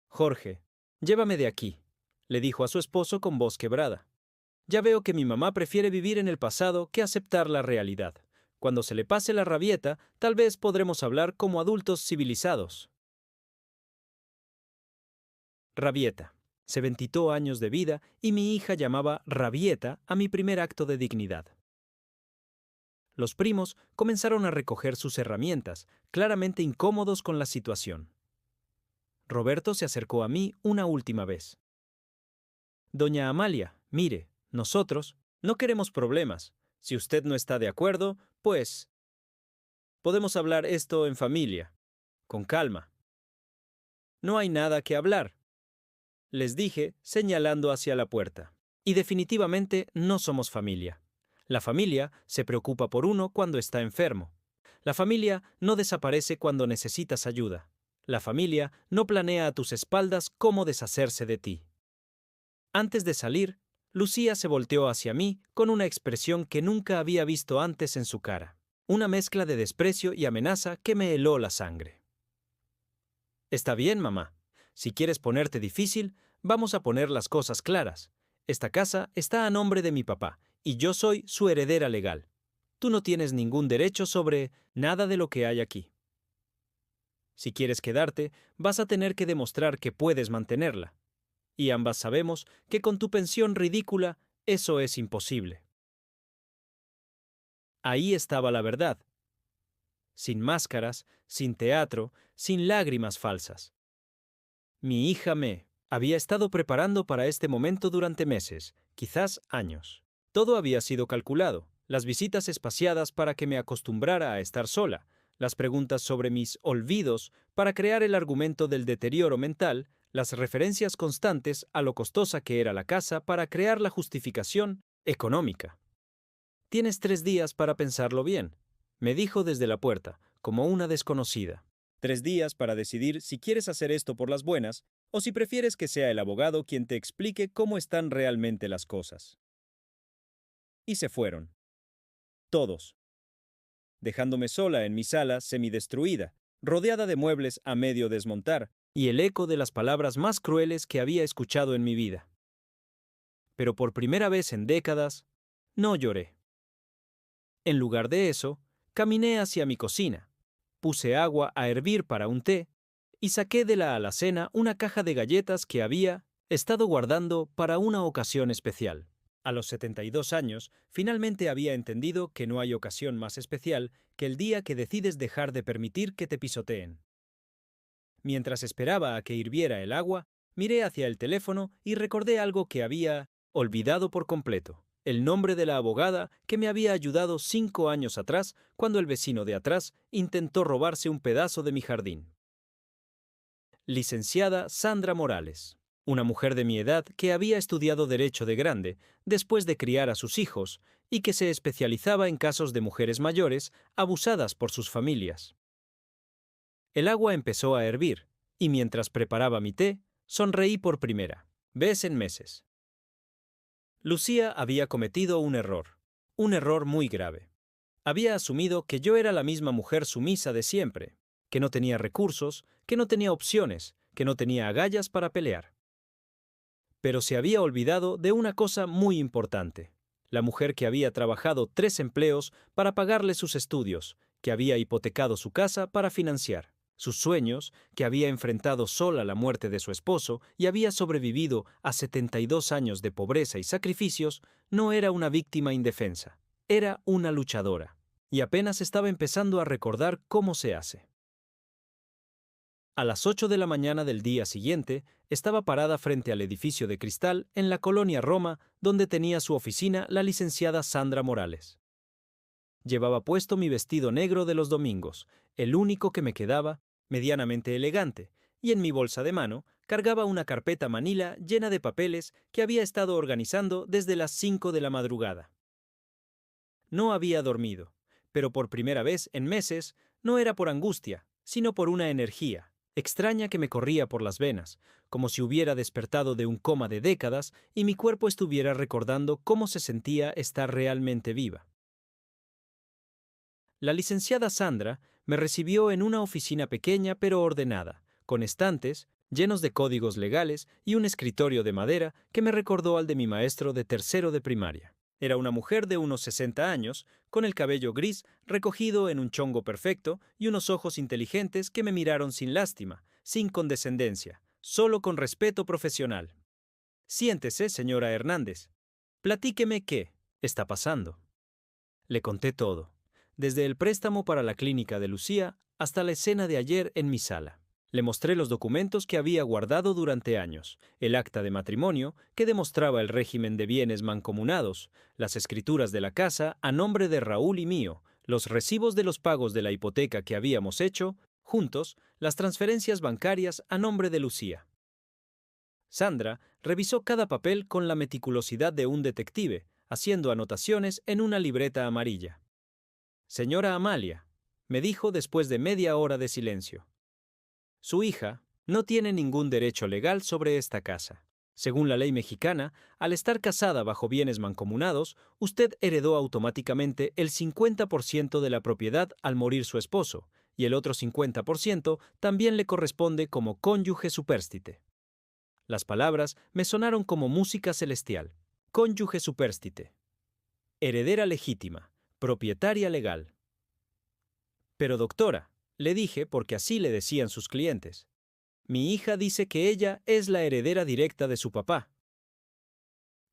Jorge, llévame de aquí, le dijo a su esposo con voz quebrada. Ya veo que mi mamá prefiere vivir en el pasado que aceptar la realidad. Cuando se le pase la rabieta, tal vez podremos hablar como adultos civilizados. Rabieta. 72 años de vida y mi hija llamaba rabieta a mi primer acto de dignidad. Los primos comenzaron a recoger sus herramientas, claramente incómodos con la situación. Roberto se acercó a mí una última vez. Doña Amalia, mire, nosotros no queremos problemas. Si usted no está de acuerdo, pues podemos hablar esto en familia, con calma. No hay nada que hablar, les dije, señalando hacia la puerta. Y definitivamente no somos familia. La familia se preocupa por uno cuando está enfermo. La familia no desaparece cuando necesitas ayuda. La familia no planea a tus espaldas cómo deshacerse de ti. Antes de salir, Lucía se volteó hacia mí con una expresión que nunca había visto antes en su cara. Una mezcla de desprecio y amenaza que me heló la sangre. Está bien, mamá. Si quieres ponerte difícil, vamos a poner las cosas claras. Esta casa está a nombre de mi papá, y yo soy su heredera legal. Tú no tienes ningún derecho sobre nada de lo que hay aquí. Si quieres quedarte, vas a tener que demostrar que puedes mantenerla. Y ambas sabemos que con tu pensión ridícula, eso es imposible. Ahí estaba la verdad. Sin máscaras, sin teatro, sin lágrimas falsas. Mi hija me había estado preparando para este momento durante meses, quizás años. Todo había sido calculado, las visitas espaciadas para que me acostumbrara a estar sola, las preguntas sobre mis olvidos para crear el argumento del deterioro mental, las referencias constantes a lo costosa que era la casa para crear la justificación económica. Tienes 3 días para pensarlo bien, me dijo desde la puerta, como una desconocida. 3 días para decidir si quieres hacer esto por las buenas o si prefieres que sea el abogado quien te explique cómo están realmente las cosas. Y se fueron. Todos. Dejándome sola en mi sala semidestruida, rodeada de muebles a medio desmontar, y el eco de las palabras más crueles que había escuchado en mi vida. Pero por primera vez en décadas, no lloré. En lugar de eso, caminé hacia mi cocina, puse agua a hervir para un té y saqué de la alacena una caja de galletas que había estado guardando para una ocasión especial. A los 72 años, finalmente había entendido que no hay ocasión más especial que el día que decides dejar de permitir que te pisoteen. Mientras esperaba a que hirviera el agua, miré hacia el teléfono y recordé algo que había olvidado por completo. El nombre de la abogada que me había ayudado 5 años atrás cuando el vecino de atrás intentó robarse un pedazo de mi jardín. Licenciada Sandra Morales, una mujer de mi edad que había estudiado Derecho de grande, después de criar a sus hijos, y que se especializaba en casos de mujeres mayores abusadas por sus familias. El agua empezó a hervir, y mientras preparaba mi té, sonreí por primera vez en meses. Lucía había cometido un error muy grave. Había asumido que yo era la misma mujer sumisa de siempre, que no tenía recursos, que no tenía opciones, que no tenía agallas para pelear. Pero se había olvidado de una cosa muy importante. La mujer que había trabajado 3 empleos para pagarle sus estudios, que había hipotecado su casa para financiar sus sueños, que había enfrentado sola la muerte de su esposo y había sobrevivido a 72 años de pobreza y sacrificios, no era una víctima indefensa, era una luchadora, y apenas estaba empezando a recordar cómo se hace. A las 8 de la mañana del día siguiente, estaba parada frente al edificio de cristal en la colonia Roma, donde tenía su oficina la licenciada Sandra Morales. Llevaba puesto mi vestido negro de los domingos, el único que me quedaba, medianamente elegante, y en mi bolsa de mano cargaba una carpeta manila llena de papeles que había estado organizando desde las 5 de la madrugada. No había dormido, pero por primera vez en meses no era por angustia, sino por una energía, extraña que me corría por las venas, como si hubiera despertado de un coma de décadas y mi cuerpo estuviera recordando cómo se sentía estar realmente viva. La licenciada Sandra me recibió en una oficina pequeña pero ordenada, con estantes, llenos de códigos legales y un escritorio de madera que me recordó al de mi maestro de tercero de primaria. Era una mujer de unos 60 años, con el cabello gris recogido en un chongo perfecto y unos ojos inteligentes que me miraron sin lástima, sin condescendencia, solo con respeto profesional. Siéntese, señora Hernández. Platíqueme qué está pasando. Le conté todo, desde el préstamo para la clínica de Lucía hasta la escena de ayer en mi sala. Le mostré los documentos que había guardado durante años, el acta de matrimonio que demostraba el régimen de bienes mancomunados, las escrituras de la casa a nombre de Raúl y mío, los recibos de los pagos de la hipoteca que habíamos hecho, juntos, las transferencias bancarias a nombre de Lucía. Sandra revisó cada papel con la meticulosidad de un detective, haciendo anotaciones en una libreta amarilla. Señora Amalia, me dijo después de media hora de silencio. Su hija no tiene ningún derecho legal sobre esta casa. Según la ley mexicana, al estar casada bajo bienes mancomunados, usted heredó automáticamente el 50% de la propiedad al morir su esposo, y el otro 50% también le corresponde como cónyuge supérstite. Las palabras me sonaron como música celestial. Cónyuge supérstite. Heredera legítima. Propietaria legal. Pero doctora, le dije porque así le decían sus clientes. Mi hija dice que ella es la heredera directa de su papá.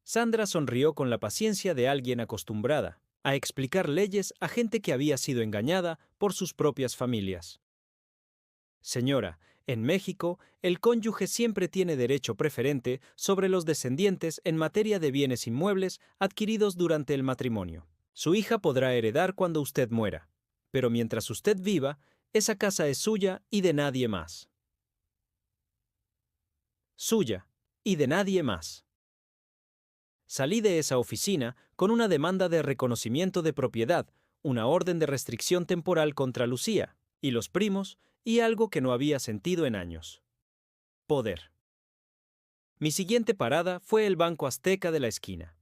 Sandra sonrió con la paciencia de alguien acostumbrada a explicar leyes a gente que había sido engañada por sus propias familias. Señora, en México, el cónyuge siempre tiene derecho preferente sobre los descendientes en materia de bienes inmuebles adquiridos durante el matrimonio. Su hija podrá heredar cuando usted muera, pero mientras usted viva, esa casa es suya y de nadie más. Suya y de nadie más. Salí de esa oficina con una demanda de reconocimiento de propiedad, una orden de restricción temporal contra Lucía y los primos y algo que no había sentido en años. Poder. Mi siguiente parada fue el Banco Azteca de la esquina.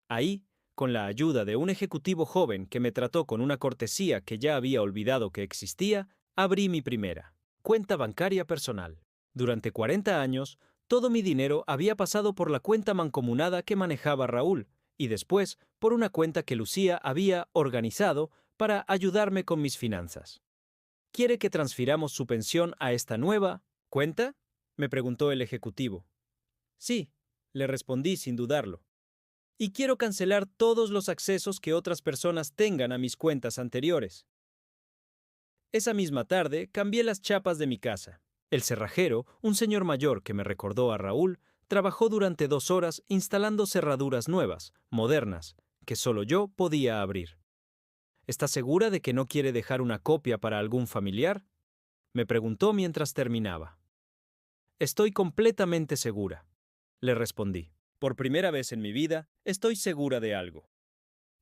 Ahí, con la ayuda de un ejecutivo joven que me trató con una cortesía que ya había olvidado que existía, abrí mi primera cuenta bancaria personal. Durante 40 años, todo mi dinero había pasado por la cuenta mancomunada que manejaba Raúl y después por una cuenta que Lucía había organizado para ayudarme con mis finanzas. ¿Quiere que transfiramos su pensión a esta nueva cuenta?, me preguntó el ejecutivo. Sí, le respondí sin dudarlo. Y quiero cancelar todos los accesos que otras personas tengan a mis cuentas anteriores. Esa misma tarde cambié las chapas de mi casa. El cerrajero, un señor mayor que me recordó a Raúl, trabajó durante 2 horas instalando cerraduras nuevas, modernas, que solo yo podía abrir. ¿Está segura de que no quiere dejar una copia para algún familiar?, me preguntó mientras terminaba. Estoy completamente segura, le respondí. Por primera vez en mi vida, estoy segura de algo.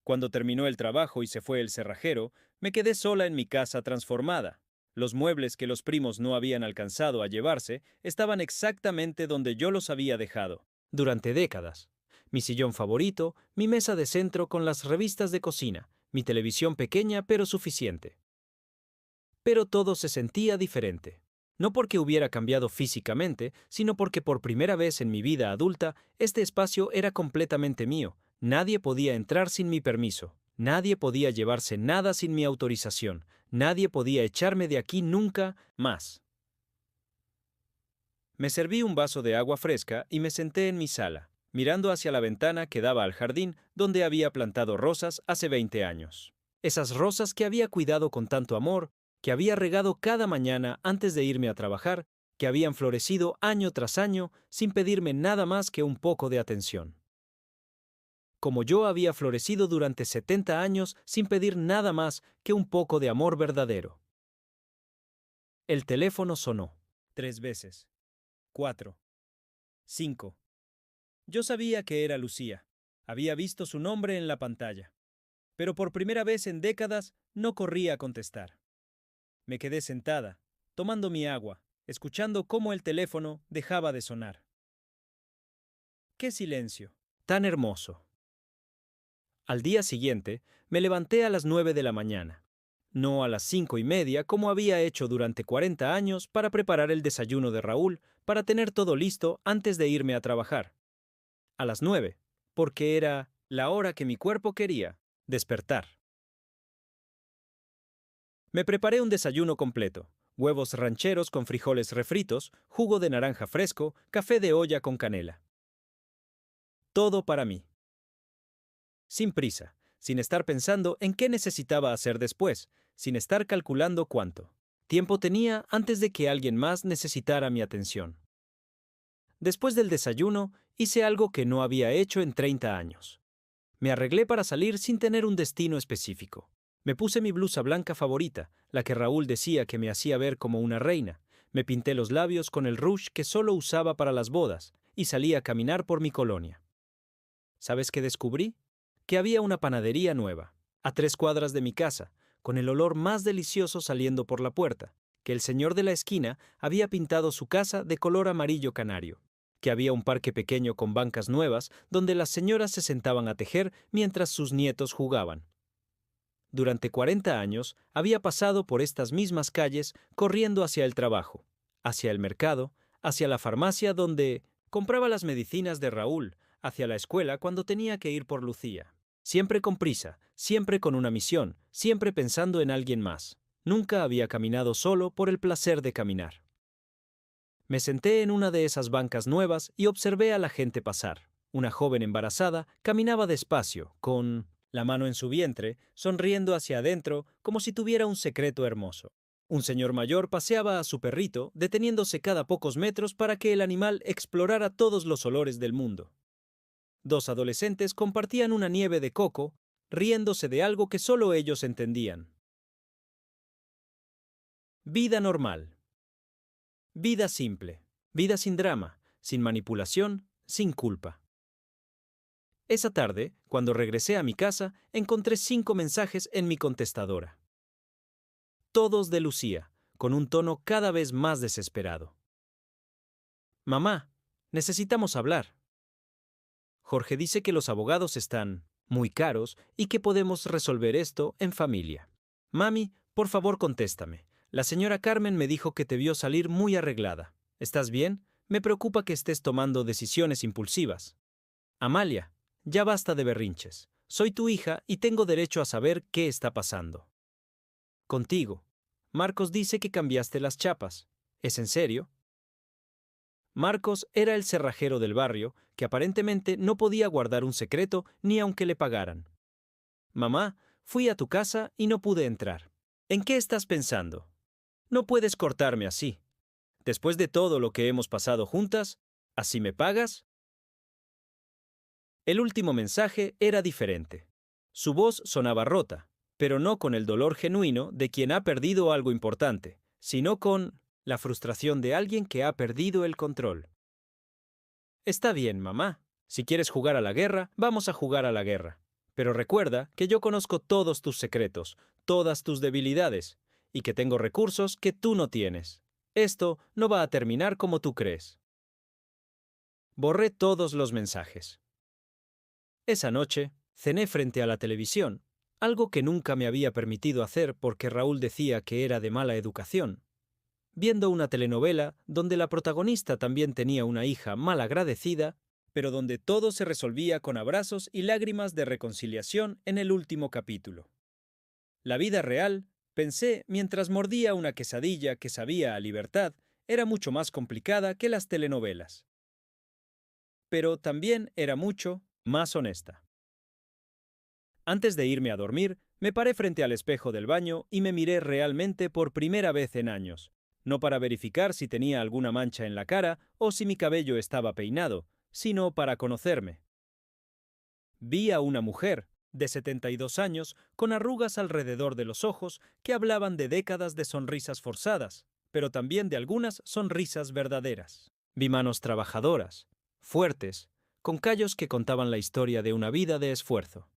Cuando terminó el trabajo y se fue el cerrajero, me quedé sola en mi casa transformada. Los muebles que los primos no habían alcanzado a llevarse estaban exactamente donde yo los había dejado, durante décadas. Mi sillón favorito, mi mesa de centro con las revistas de cocina, mi televisión pequeña pero suficiente. Pero todo se sentía diferente. No porque hubiera cambiado físicamente, sino porque por primera vez en mi vida adulta, este espacio era completamente mío. Nadie podía entrar sin mi permiso. Nadie podía llevarse nada sin mi autorización. Nadie podía echarme de aquí nunca más. Me serví un vaso de agua fresca y me senté en mi sala, mirando hacia la ventana que daba al jardín donde había plantado rosas hace 20 años. Esas rosas que había cuidado con tanto amor, que había regado cada mañana antes de irme a trabajar, que habían florecido año tras año sin pedirme nada más que un poco de atención. Como yo había florecido durante 70 años sin pedir nada más que un poco de amor verdadero. El teléfono sonó 3 veces. 4. 5. Yo sabía que era Lucía. Había visto su nombre en la pantalla. Pero por primera vez en décadas no corrí a contestar. Me quedé sentada, tomando mi agua, escuchando cómo el teléfono dejaba de sonar. ¡Qué silencio! Tan hermoso. Al día siguiente, me levanté a las 9 de la mañana, no a las 5:30 como había hecho durante 40 años para preparar el desayuno de Raúl para tener todo listo antes de irme a trabajar. A las 9, porque era la hora que mi cuerpo quería despertar. Me preparé un desayuno completo: huevos rancheros con frijoles refritos, jugo de naranja fresco, café de olla con canela. Todo para mí. Sin prisa, sin estar pensando en qué necesitaba hacer después, sin estar calculando cuánto tiempo tenía antes de que alguien más necesitara mi atención. Después del desayuno, hice algo que no había hecho en 30 años. Me arreglé para salir sin tener un destino específico. Me puse mi blusa blanca favorita, la que Raúl decía que me hacía ver como una reina. Me pinté los labios con el rouge que solo usaba para las bodas y salí a caminar por mi colonia. ¿Sabes qué descubrí? Que había una panadería nueva, a 3 cuadras de mi casa, con el olor más delicioso saliendo por la puerta, que el señor de la esquina había pintado su casa de color amarillo canario, que había un parque pequeño con bancas nuevas donde las señoras se sentaban a tejer mientras sus nietos jugaban. Durante 40 años había pasado por estas mismas calles corriendo hacia el trabajo, hacia el mercado, hacia la farmacia donde compraba las medicinas de Raúl, hacia la escuela cuando tenía que ir por Lucía. Siempre con prisa, siempre con una misión, siempre pensando en alguien más. Nunca había caminado solo por el placer de caminar. Me senté en una de esas bancas nuevas y observé a la gente pasar. Una joven embarazada caminaba despacio, con la mano en su vientre, sonriendo hacia adentro como si tuviera un secreto hermoso. Un señor mayor paseaba a su perrito, deteniéndose cada pocos metros para que el animal explorara todos los olores del mundo. 2 adolescentes compartían una nieve de coco, riéndose de algo que solo ellos entendían. Vida normal. Vida simple. Vida sin drama, sin manipulación, sin culpa. Esa tarde, cuando regresé a mi casa, encontré 5 mensajes en mi contestadora. Todos de Lucía, con un tono cada vez más desesperado. Mamá, necesitamos hablar. Jorge dice que los abogados están muy caros y que podemos resolver esto en familia. Mami, por favor contéstame. La señora Carmen me dijo que te vio salir muy arreglada. ¿Estás bien? Me preocupa que estés tomando decisiones impulsivas. Amalia, ya basta de berrinches. Soy tu hija y tengo derecho a saber qué está pasando. Contigo. Marcos dice que cambiaste las chapas. ¿Es en serio? Marcos era el cerrajero del barrio, que aparentemente no podía guardar un secreto ni aunque le pagaran. Mamá, fui a tu casa y no pude entrar. ¿En qué estás pensando? No puedes cortarme así. Después de todo lo que hemos pasado juntas, ¿así me pagas? El último mensaje era diferente. Su voz sonaba rota, pero no con el dolor genuino de quien ha perdido algo importante, sino con la frustración de alguien que ha perdido el control. Está bien, mamá. Si quieres jugar a la guerra, vamos a jugar a la guerra. Pero recuerda que yo conozco todos tus secretos, todas tus debilidades, y que tengo recursos que tú no tienes. Esto no va a terminar como tú crees. Borré todos los mensajes. Esa noche, cené frente a la televisión, algo que nunca me había permitido hacer porque Raúl decía que era de mala educación. Viendo una telenovela donde la protagonista también tenía una hija mal agradecida, pero donde todo se resolvía con abrazos y lágrimas de reconciliación en el último capítulo. La vida real, pensé mientras mordía una quesadilla que sabía a libertad, era mucho más complicada que las telenovelas. Pero también era mucho más honesta. Antes de irme a dormir, me paré frente al espejo del baño y me miré realmente por primera vez en años. No para verificar si tenía alguna mancha en la cara o si mi cabello estaba peinado, sino para conocerme. Vi a una mujer, de 72 años, con arrugas alrededor de los ojos que hablaban de décadas de sonrisas forzadas, pero también de algunas sonrisas verdaderas. Vi manos trabajadoras, fuertes, con callos que contaban la historia de una vida de esfuerzo.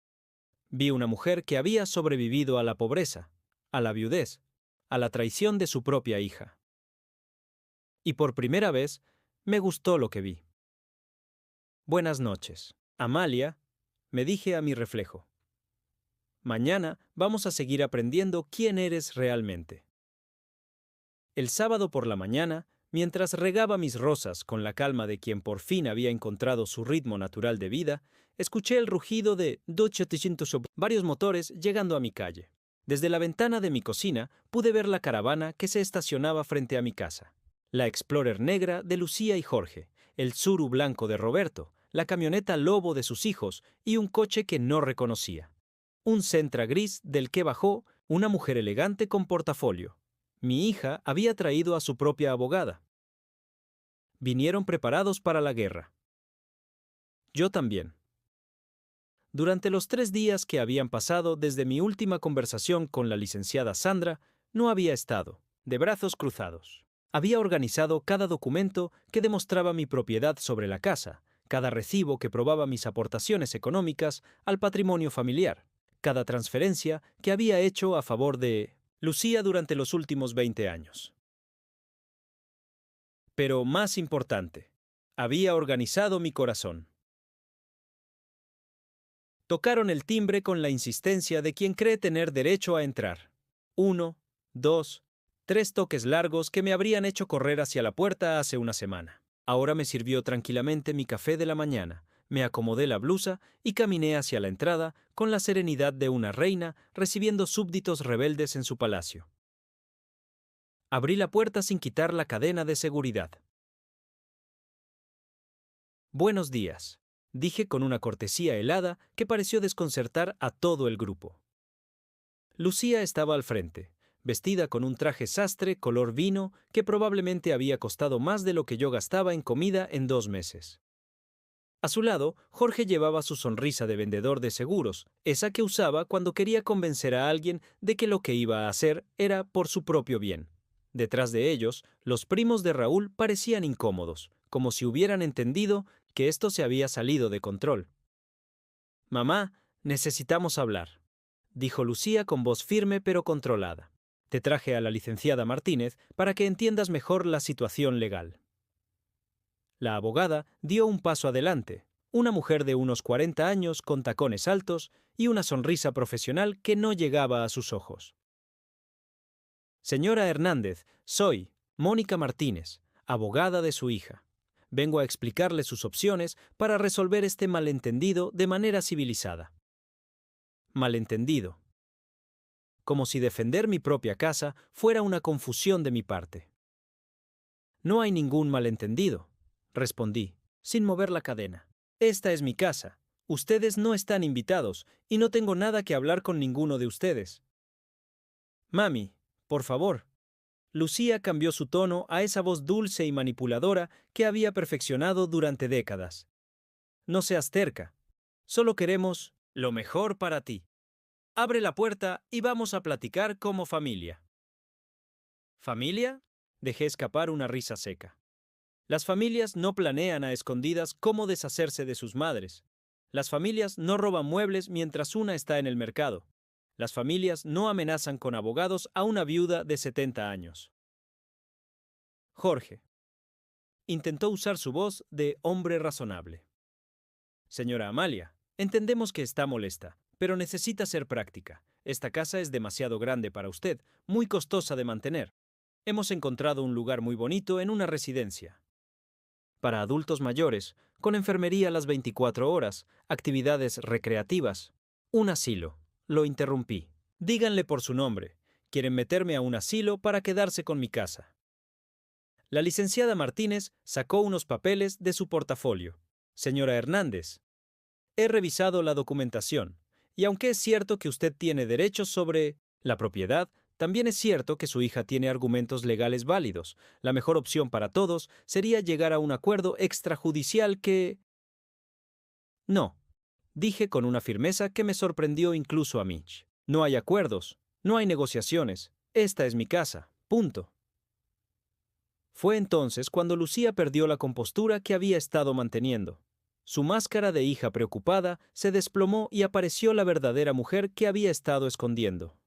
Vi una mujer que había sobrevivido a la pobreza, a la viudez, a la traición de su propia hija. y por primera vez me gustó lo que vi. Buenas noches, Amalia, me dije a mi reflejo. Mañana vamos a seguir aprendiendo quién eres realmente. El sábado por la mañana, mientras regaba mis rosas con la calma de quien por fin había encontrado su ritmo natural de vida, escuché el rugido de varios motores llegando a mi calle. Desde la ventana de mi cocina pude ver la caravana que se estacionaba frente a mi casa. La Explorer negra de Lucía y Jorge, el Tsuru blanco de Roberto, la camioneta Lobo de sus hijos y un coche que no reconocía. Un Sentra gris del que bajó una mujer elegante con portafolio. Mi hija había traído a su propia abogada. Vinieron preparados para la guerra. Yo también. Durante los 3 días que habían pasado desde mi última conversación con la licenciada Sandra, no había estado, de brazos cruzados. Había organizado cada documento que demostraba mi propiedad sobre la casa, cada recibo que probaba mis aportaciones económicas al patrimonio familiar, cada transferencia que había hecho a favor de Lucía durante los últimos 20 años. Pero más importante, había organizado mi corazón. Tocaron el timbre con la insistencia de quien cree tener derecho a entrar. 1, 2, 3 toques largos que me habrían hecho correr hacia la puerta hace una semana. Ahora me sirvió tranquilamente mi café de la mañana, me acomodé la blusa y caminé hacia la entrada con la serenidad de una reina recibiendo súbditos rebeldes en su palacio. Abrí la puerta sin quitar la cadena de seguridad. Buenos días, dije con una cortesía helada que pareció desconcertar a todo el grupo. Lucía estaba al frente, vestida con un traje sastre color vino que probablemente había costado más de lo que yo gastaba en comida en 2 meses. A su lado, Jorge llevaba su sonrisa de vendedor de seguros, esa que usaba cuando quería convencer a alguien de que lo que iba a hacer era por su propio bien. Detrás de ellos, los primos de Raúl parecían incómodos, como si hubieran entendido que esto se había salido de control. «Mamá, necesitamos hablar», dijo Lucía con voz firme pero controlada. «Te traje a la licenciada Martínez para que entiendas mejor la situación legal». La abogada dio un paso adelante, una mujer de unos 40 años con tacones altos y una sonrisa profesional que no llegaba a sus ojos. «Señora Hernández, soy Mónica Martínez, abogada de su hija. Vengo a explicarle sus opciones para resolver este malentendido de manera civilizada». Malentendido. Como si defender mi propia casa fuera una confusión de mi parte. «No hay ningún malentendido», respondí, sin mover la cadena. «Esta es mi casa. Ustedes no están invitados y no tengo nada que hablar con ninguno de ustedes». «Mami, por favor». Lucía cambió su tono a esa voz dulce y manipuladora que había perfeccionado durante décadas. «No seas terca. Solo queremos lo mejor para ti. Abre la puerta y vamos a platicar como familia». ¿Familia? Dejé escapar una risa seca. Las familias no planean a escondidas cómo deshacerse de sus madres. Las familias no roban muebles mientras una está en el mercado. Las familias no amenazan con abogados a una viuda de 70 años. Jorge intentó usar su voz de hombre razonable. «Señora Amalia, entendemos que está molesta, pero necesita ser práctica. Esta casa es demasiado grande para usted, muy costosa de mantener. Hemos encontrado un lugar muy bonito en una residencia para adultos mayores, con enfermería las 24 horas, actividades recreativas. Un asilo». Lo interrumpí. «Díganle por su nombre. Quieren meterme a un asilo para quedarse con mi casa». La licenciada Martínez sacó unos papeles de su portafolio. «Señora Hernández, he revisado la documentación, y aunque es cierto que usted tiene derechos sobre la propiedad, también es cierto que su hija tiene argumentos legales válidos. La mejor opción para todos sería llegar a un acuerdo extrajudicial que...» «No», dije con una firmeza que me sorprendió incluso a mí. «No hay acuerdos, no hay negociaciones. Esta es mi casa. Punto». Fue entonces cuando Lucía perdió la compostura que había estado manteniendo. Su máscara de hija preocupada se desplomó y apareció la verdadera mujer que había estado escondiendo.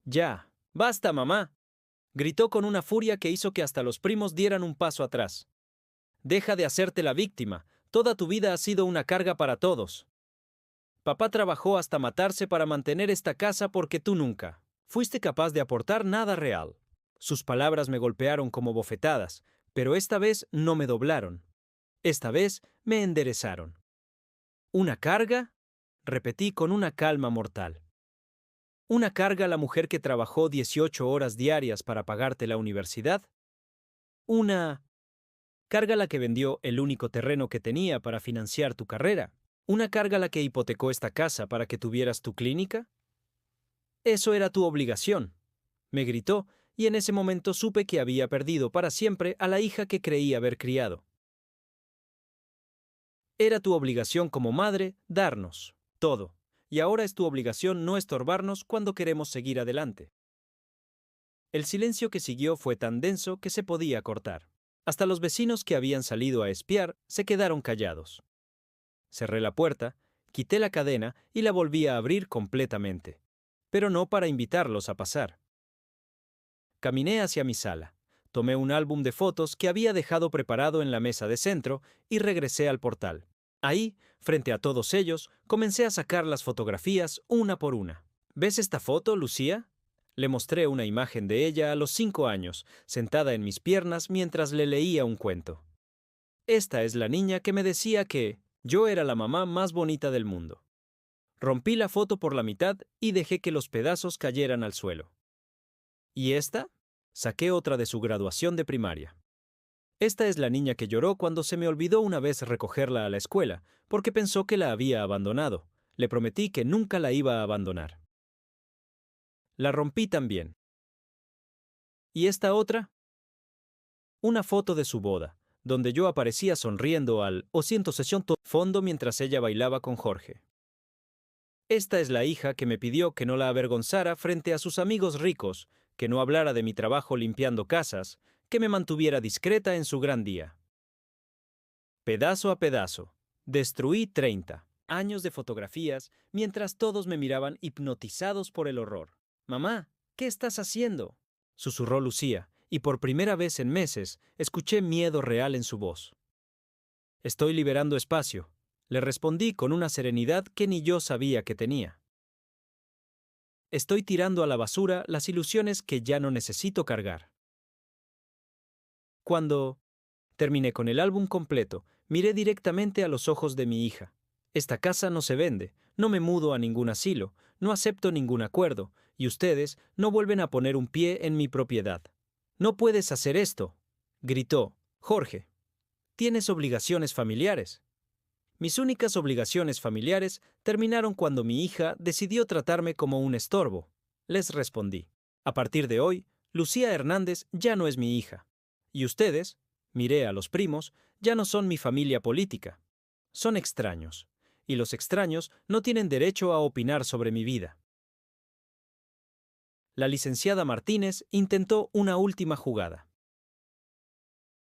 «Ya, basta, mamá», Gritó con una furia que hizo que hasta los primos dieran un paso atrás. Deja de hacerte la víctima. Toda tu vida ha sido una carga para todos. Papá trabajó hasta matarse para mantener esta casa porque tú nunca fuiste capaz de aportar nada real. Sus palabras me golpearon como bofetadas, pero esta vez no me doblaron. Esta vez me enderezaron. ¿Una carga? Repetí con una calma mortal. ¿Una carga a la mujer que trabajó 18 horas diarias para pagarte la universidad? ¿Una carga a la que vendió el único terreno que tenía para financiar tu carrera? ¿Una carga a la que hipotecó esta casa para que tuvieras tu clínica? Eso era tu obligación, me gritó, y en ese momento supe que había perdido para siempre a la hija que creí haber criado. Era tu obligación como madre darnos todo, y ahora es tu obligación no estorbarnos cuando queremos seguir adelante. El silencio que siguió fue tan denso que se podía cortar. Hasta los vecinos que habían salido a espiar se quedaron callados. Cerré la puerta, quité la cadena y la volví a abrir completamente, pero no para invitarlos a pasar. Caminé hacia mi sala, tomé un álbum de fotos que había dejado preparado en la mesa de centro y regresé al portal. Ahí, frente a todos ellos, comencé a sacar las fotografías una por una. ¿Ves esta foto, Lucía? Le mostré una imagen de ella a los 5 años, sentada en mis piernas mientras le leía un cuento. Esta es la niña que me decía que yo era la mamá más bonita del mundo. Rompí la foto por la mitad y dejé que los pedazos cayeran al suelo. ¿Y esta? Saqué otra de su graduación de primaria. Esta es la niña que lloró cuando se me olvidó una vez recogerla a la escuela, porque pensó que la había abandonado. Le prometí que nunca la iba a abandonar. La rompí también. ¿Y esta otra? Una foto de su boda, donde yo aparecía sonriendo al 160 fondo mientras ella bailaba con Jorge. Esta es la hija que me pidió que no la avergonzara frente a sus amigos ricos, que no hablara de mi trabajo limpiando casas, que me mantuviera discreta en su gran día. Pedazo a pedazo, destruí 30 años de fotografías mientras todos me miraban hipnotizados por el horror. «Mamá, ¿qué estás haciendo?», susurró Lucía, y por primera vez en meses escuché miedo real en su voz. «Estoy liberando espacio», le respondí con una serenidad que ni yo sabía que tenía. «Estoy tirando a la basura las ilusiones que ya no necesito cargar». Cuando terminé con el álbum completo, miré directamente a los ojos de mi hija. Esta casa no se vende, no me mudo a ningún asilo, no acepto ningún acuerdo, y ustedes no vuelven a poner un pie en mi propiedad. «No puedes hacer esto», gritó Jorge. «Tienes obligaciones familiares». Mis únicas obligaciones familiares terminaron cuando mi hija decidió tratarme como un estorbo. Les respondí. A partir de hoy, Lucía Hernández ya no es mi hija. Y ustedes, miré a los primos, ya no son mi familia política. Son extraños. Y los extraños no tienen derecho a opinar sobre mi vida. La licenciada Martínez intentó una última jugada.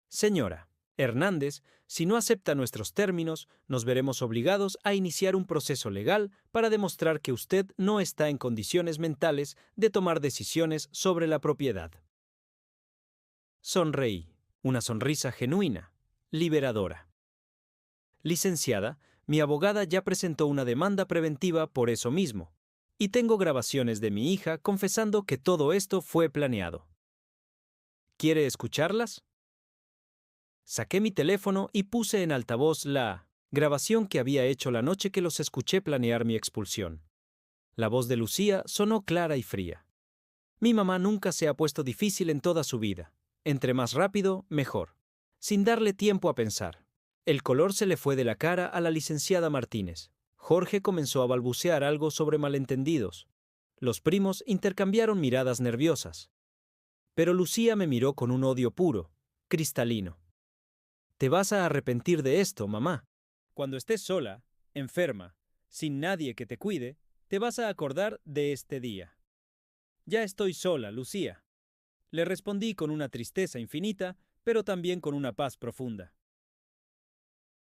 «Señora Hernández, si no acepta nuestros términos, nos veremos obligados a iniciar un proceso legal para demostrar que usted no está en condiciones mentales de tomar decisiones sobre la propiedad». Sonreí, una sonrisa genuina, liberadora. «Licenciada, mi abogada ya presentó una demanda preventiva por eso mismo, y tengo grabaciones de mi hija confesando que todo esto fue planeado. ¿Quiere escucharlas?». Saqué mi teléfono y puse en altavoz la grabación que había hecho la noche que los escuché planear mi expulsión. La voz de Lucía sonó clara y fría. Mi mamá nunca se ha puesto difícil en toda su vida. Entre más rápido, mejor. Sin darle tiempo a pensar. El color se le fue de la cara a la licenciada Martínez. Jorge comenzó a balbucear algo sobre malentendidos. Los primos intercambiaron miradas nerviosas. Pero Lucía me miró con un odio puro, cristalino. «Te vas a arrepentir de esto, mamá. Cuando estés sola, enferma, sin nadie que te cuide, te vas a acordar de este día». «Ya estoy sola, Lucía», le respondí con una tristeza infinita, pero también con una paz profunda.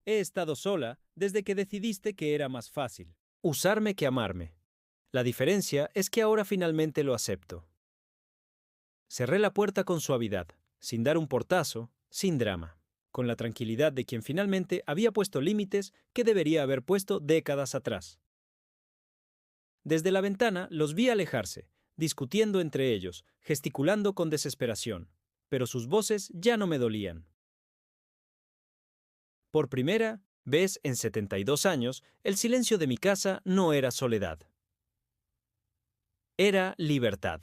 «He estado sola desde que decidiste que era más fácil usarme que amarme. La diferencia es que ahora finalmente lo acepto». Cerré la puerta con suavidad, sin dar un portazo, sin drama, con la tranquilidad de quien finalmente había puesto límites que debería haber puesto décadas atrás. Desde la ventana los vi alejarse, discutiendo entre ellos, gesticulando con desesperación, pero sus voces ya no me dolían. Por primera vez en 72 años, el silencio de mi casa no era soledad. Era libertad.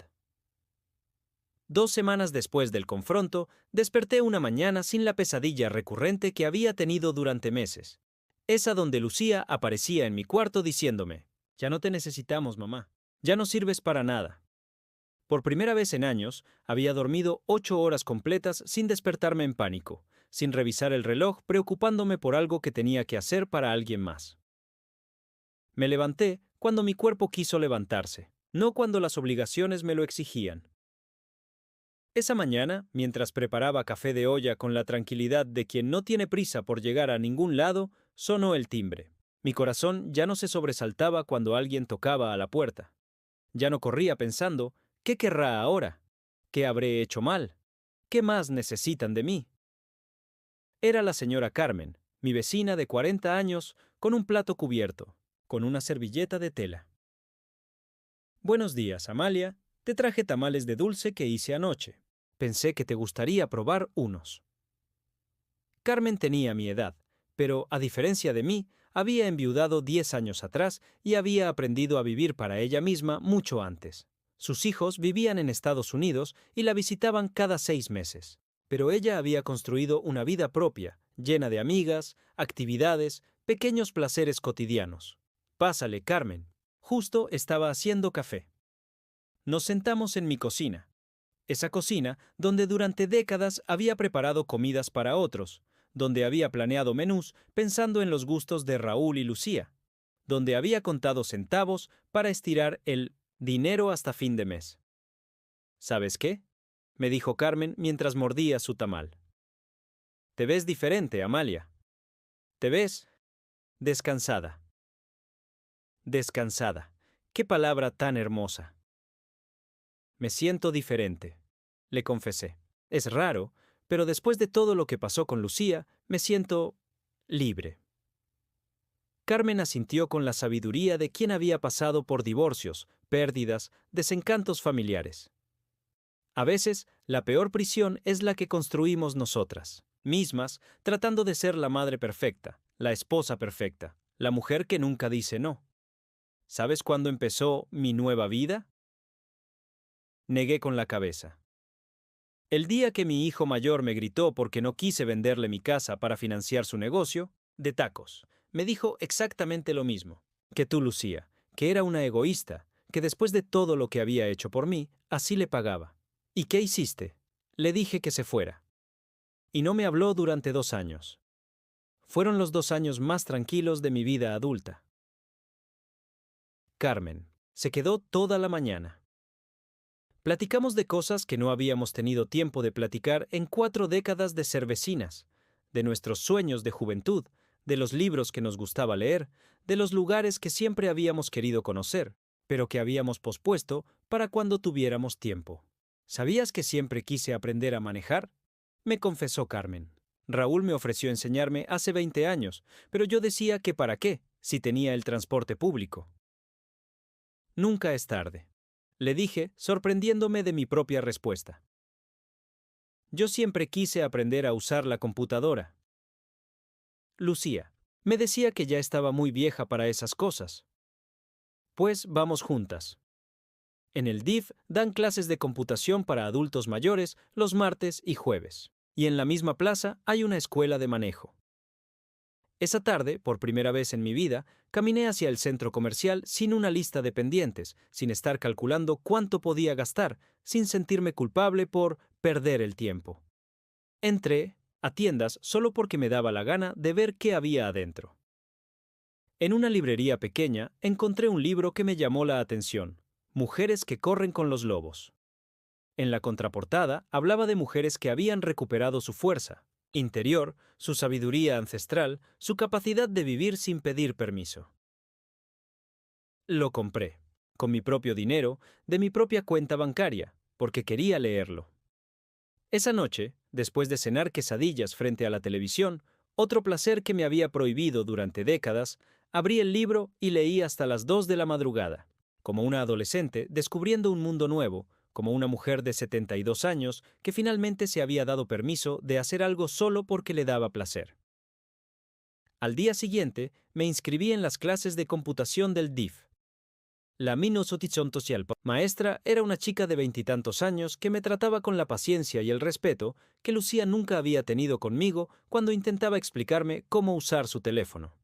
2 semanas después del confronto, desperté una mañana sin la pesadilla recurrente que había tenido durante meses. Esa donde Lucía aparecía en mi cuarto diciéndome: «Ya no te necesitamos, mamá. Ya no sirves para nada». Por primera vez en años, había dormido 8 horas completas sin despertarme en pánico, sin revisar el reloj preocupándome por algo que tenía que hacer para alguien más. Me levanté cuando mi cuerpo quiso levantarse, no cuando las obligaciones me lo exigían. Esa mañana, mientras preparaba café de olla con la tranquilidad de quien no tiene prisa por llegar a ningún lado, sonó el timbre. Mi corazón ya no se sobresaltaba cuando alguien tocaba a la puerta. Ya no corría pensando: ¿qué querrá ahora? ¿Qué habré hecho mal? ¿Qué más necesitan de mí? Era la señora Carmen, mi vecina de 40 años, con un plato cubierto, con una servilleta de tela. «Buenos días, Amalia. Te traje tamales de dulce que hice anoche. Pensé que te gustaría probar unos». Carmen tenía mi edad, pero, a diferencia de mí, había enviudado 10 años atrás y había aprendido a vivir para ella misma mucho antes. Sus hijos vivían en Estados Unidos y la visitaban cada 6 meses. Pero ella había construido una vida propia, llena de amigas, actividades, pequeños placeres cotidianos. «Pásale, Carmen». Justo estaba haciendo café. Nos sentamos en mi cocina. Esa cocina donde durante décadas había preparado comidas para otros, donde había planeado menús pensando en los gustos de Raúl y Lucía, donde había contado centavos para estirar el dinero hasta fin de mes. «¿Sabes qué?», me dijo Carmen mientras mordía su tamal. «Te ves diferente, Amalia. Te ves descansada». Descansada. ¡Qué palabra tan hermosa! «Me siento diferente», le confesé. Es raro, pero después de todo lo que pasó con Lucía, me siento libre. Carmen asintió con la sabiduría de quien había pasado por divorcios, pérdidas, desencantos familiares. A veces, la peor prisión es la que construimos nosotras mismas, tratando de ser la madre perfecta, la esposa perfecta, la mujer que nunca dice no. ¿Sabes cuándo empezó mi nueva vida? Negué con la cabeza. El día que mi hijo mayor me gritó porque no quise venderle mi casa para financiar su negocio de tacos, me dijo exactamente lo mismo que tú, Lucía, que era una egoísta, que después de todo lo que había hecho por mí, así le pagaba. ¿Y qué hiciste? Le dije que se fuera. Y no me habló durante 2 años. Fueron los 2 años más tranquilos de mi vida adulta. Carmen se quedó toda la mañana. Platicamos de cosas que no habíamos tenido tiempo de platicar en 4 décadas de ser vecinas, de nuestros sueños de juventud, de los libros que nos gustaba leer, de los lugares que siempre habíamos querido conocer, pero que habíamos pospuesto para cuando tuviéramos tiempo. ¿Sabías que siempre quise aprender a manejar?, me confesó Carmen. Raúl me ofreció enseñarme hace 20 años, pero yo decía que para qué, si tenía el transporte público. Nunca es tarde, le dije, sorprendiéndome de mi propia respuesta. Yo siempre quise aprender a usar la computadora. Lucía me decía que ya estaba muy vieja para esas cosas. Pues vamos juntas. En el DIF dan clases de computación para adultos mayores los martes y jueves. Y en la misma plaza hay una escuela de manejo. Esa tarde, por primera vez en mi vida, caminé hacia el centro comercial sin una lista de pendientes, sin estar calculando cuánto podía gastar, sin sentirme culpable por perder el tiempo. Entré a tiendas solo porque me daba la gana de ver qué había adentro. En una librería pequeña encontré un libro que me llamó la atención: Mujeres que corren con los lobos. En la contraportada hablaba de mujeres que habían recuperado su fuerza interior, su sabiduría ancestral, su capacidad de vivir sin pedir permiso. Lo compré, con mi propio dinero, de mi propia cuenta bancaria, porque quería leerlo. Esa noche, después de cenar quesadillas frente a la televisión, otro placer que me había prohibido durante décadas, abrí el libro y leí hasta las 2 de la madrugada, como una adolescente descubriendo un mundo nuevo, como una mujer de 72 años que finalmente se había dado permiso de hacer algo solo porque le daba placer. Al día siguiente, me inscribí en las clases de computación del DIF. La maestra era una chica de veintitantos años que me trataba con la paciencia y el respeto que Lucía nunca había tenido conmigo cuando intentaba explicarme cómo usar su teléfono.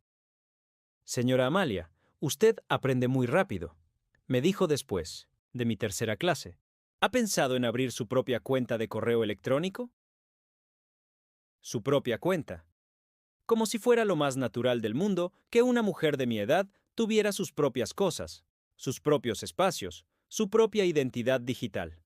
Señora Amalia, usted aprende muy rápido, me dijo después de mi tercera clase. ¿Ha pensado en abrir su propia cuenta de correo electrónico? Su propia cuenta. Como si fuera lo más natural del mundo que una mujer de mi edad tuviera sus propias cosas, sus propios espacios, su propia identidad digital.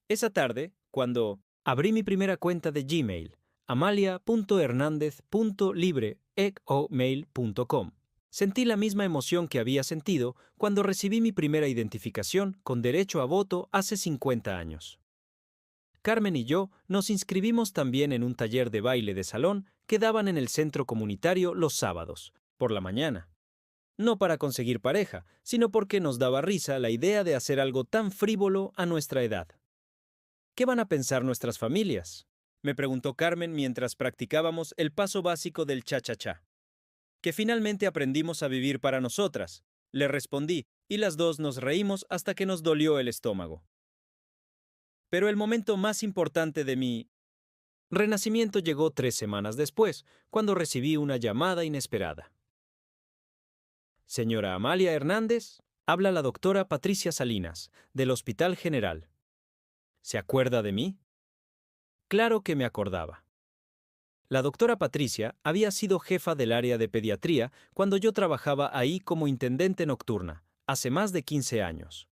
Esa tarde, cuando abrí mi primera cuenta de Gmail, amalia.hernandez.libre@gmail.com, sentí la misma emoción que había sentido cuando recibí mi primera identificación con derecho a voto hace 50 años. Carmen y yo nos inscribimos también en un taller de baile de salón que daban en el centro comunitario los sábados, por la mañana. No para conseguir pareja, sino porque nos daba risa la idea de hacer algo tan frívolo a nuestra edad. ¿Qué van a pensar nuestras familias?, me preguntó Carmen mientras practicábamos el paso básico del cha-cha-cha. Que finalmente aprendimos a vivir para nosotras, le respondí, y las dos nos reímos hasta que nos dolió el estómago. Pero el momento más importante de mi renacimiento llegó 3 semanas después, cuando recibí una llamada inesperada. Señora Amalia Hernández, habla la doctora Patricia Salinas, del Hospital General. ¿Se acuerda de mí? Claro que me acordaba. La doctora Patricia había sido jefa del área de pediatría cuando yo trabajaba ahí como intendente nocturna, hace más de 15 años.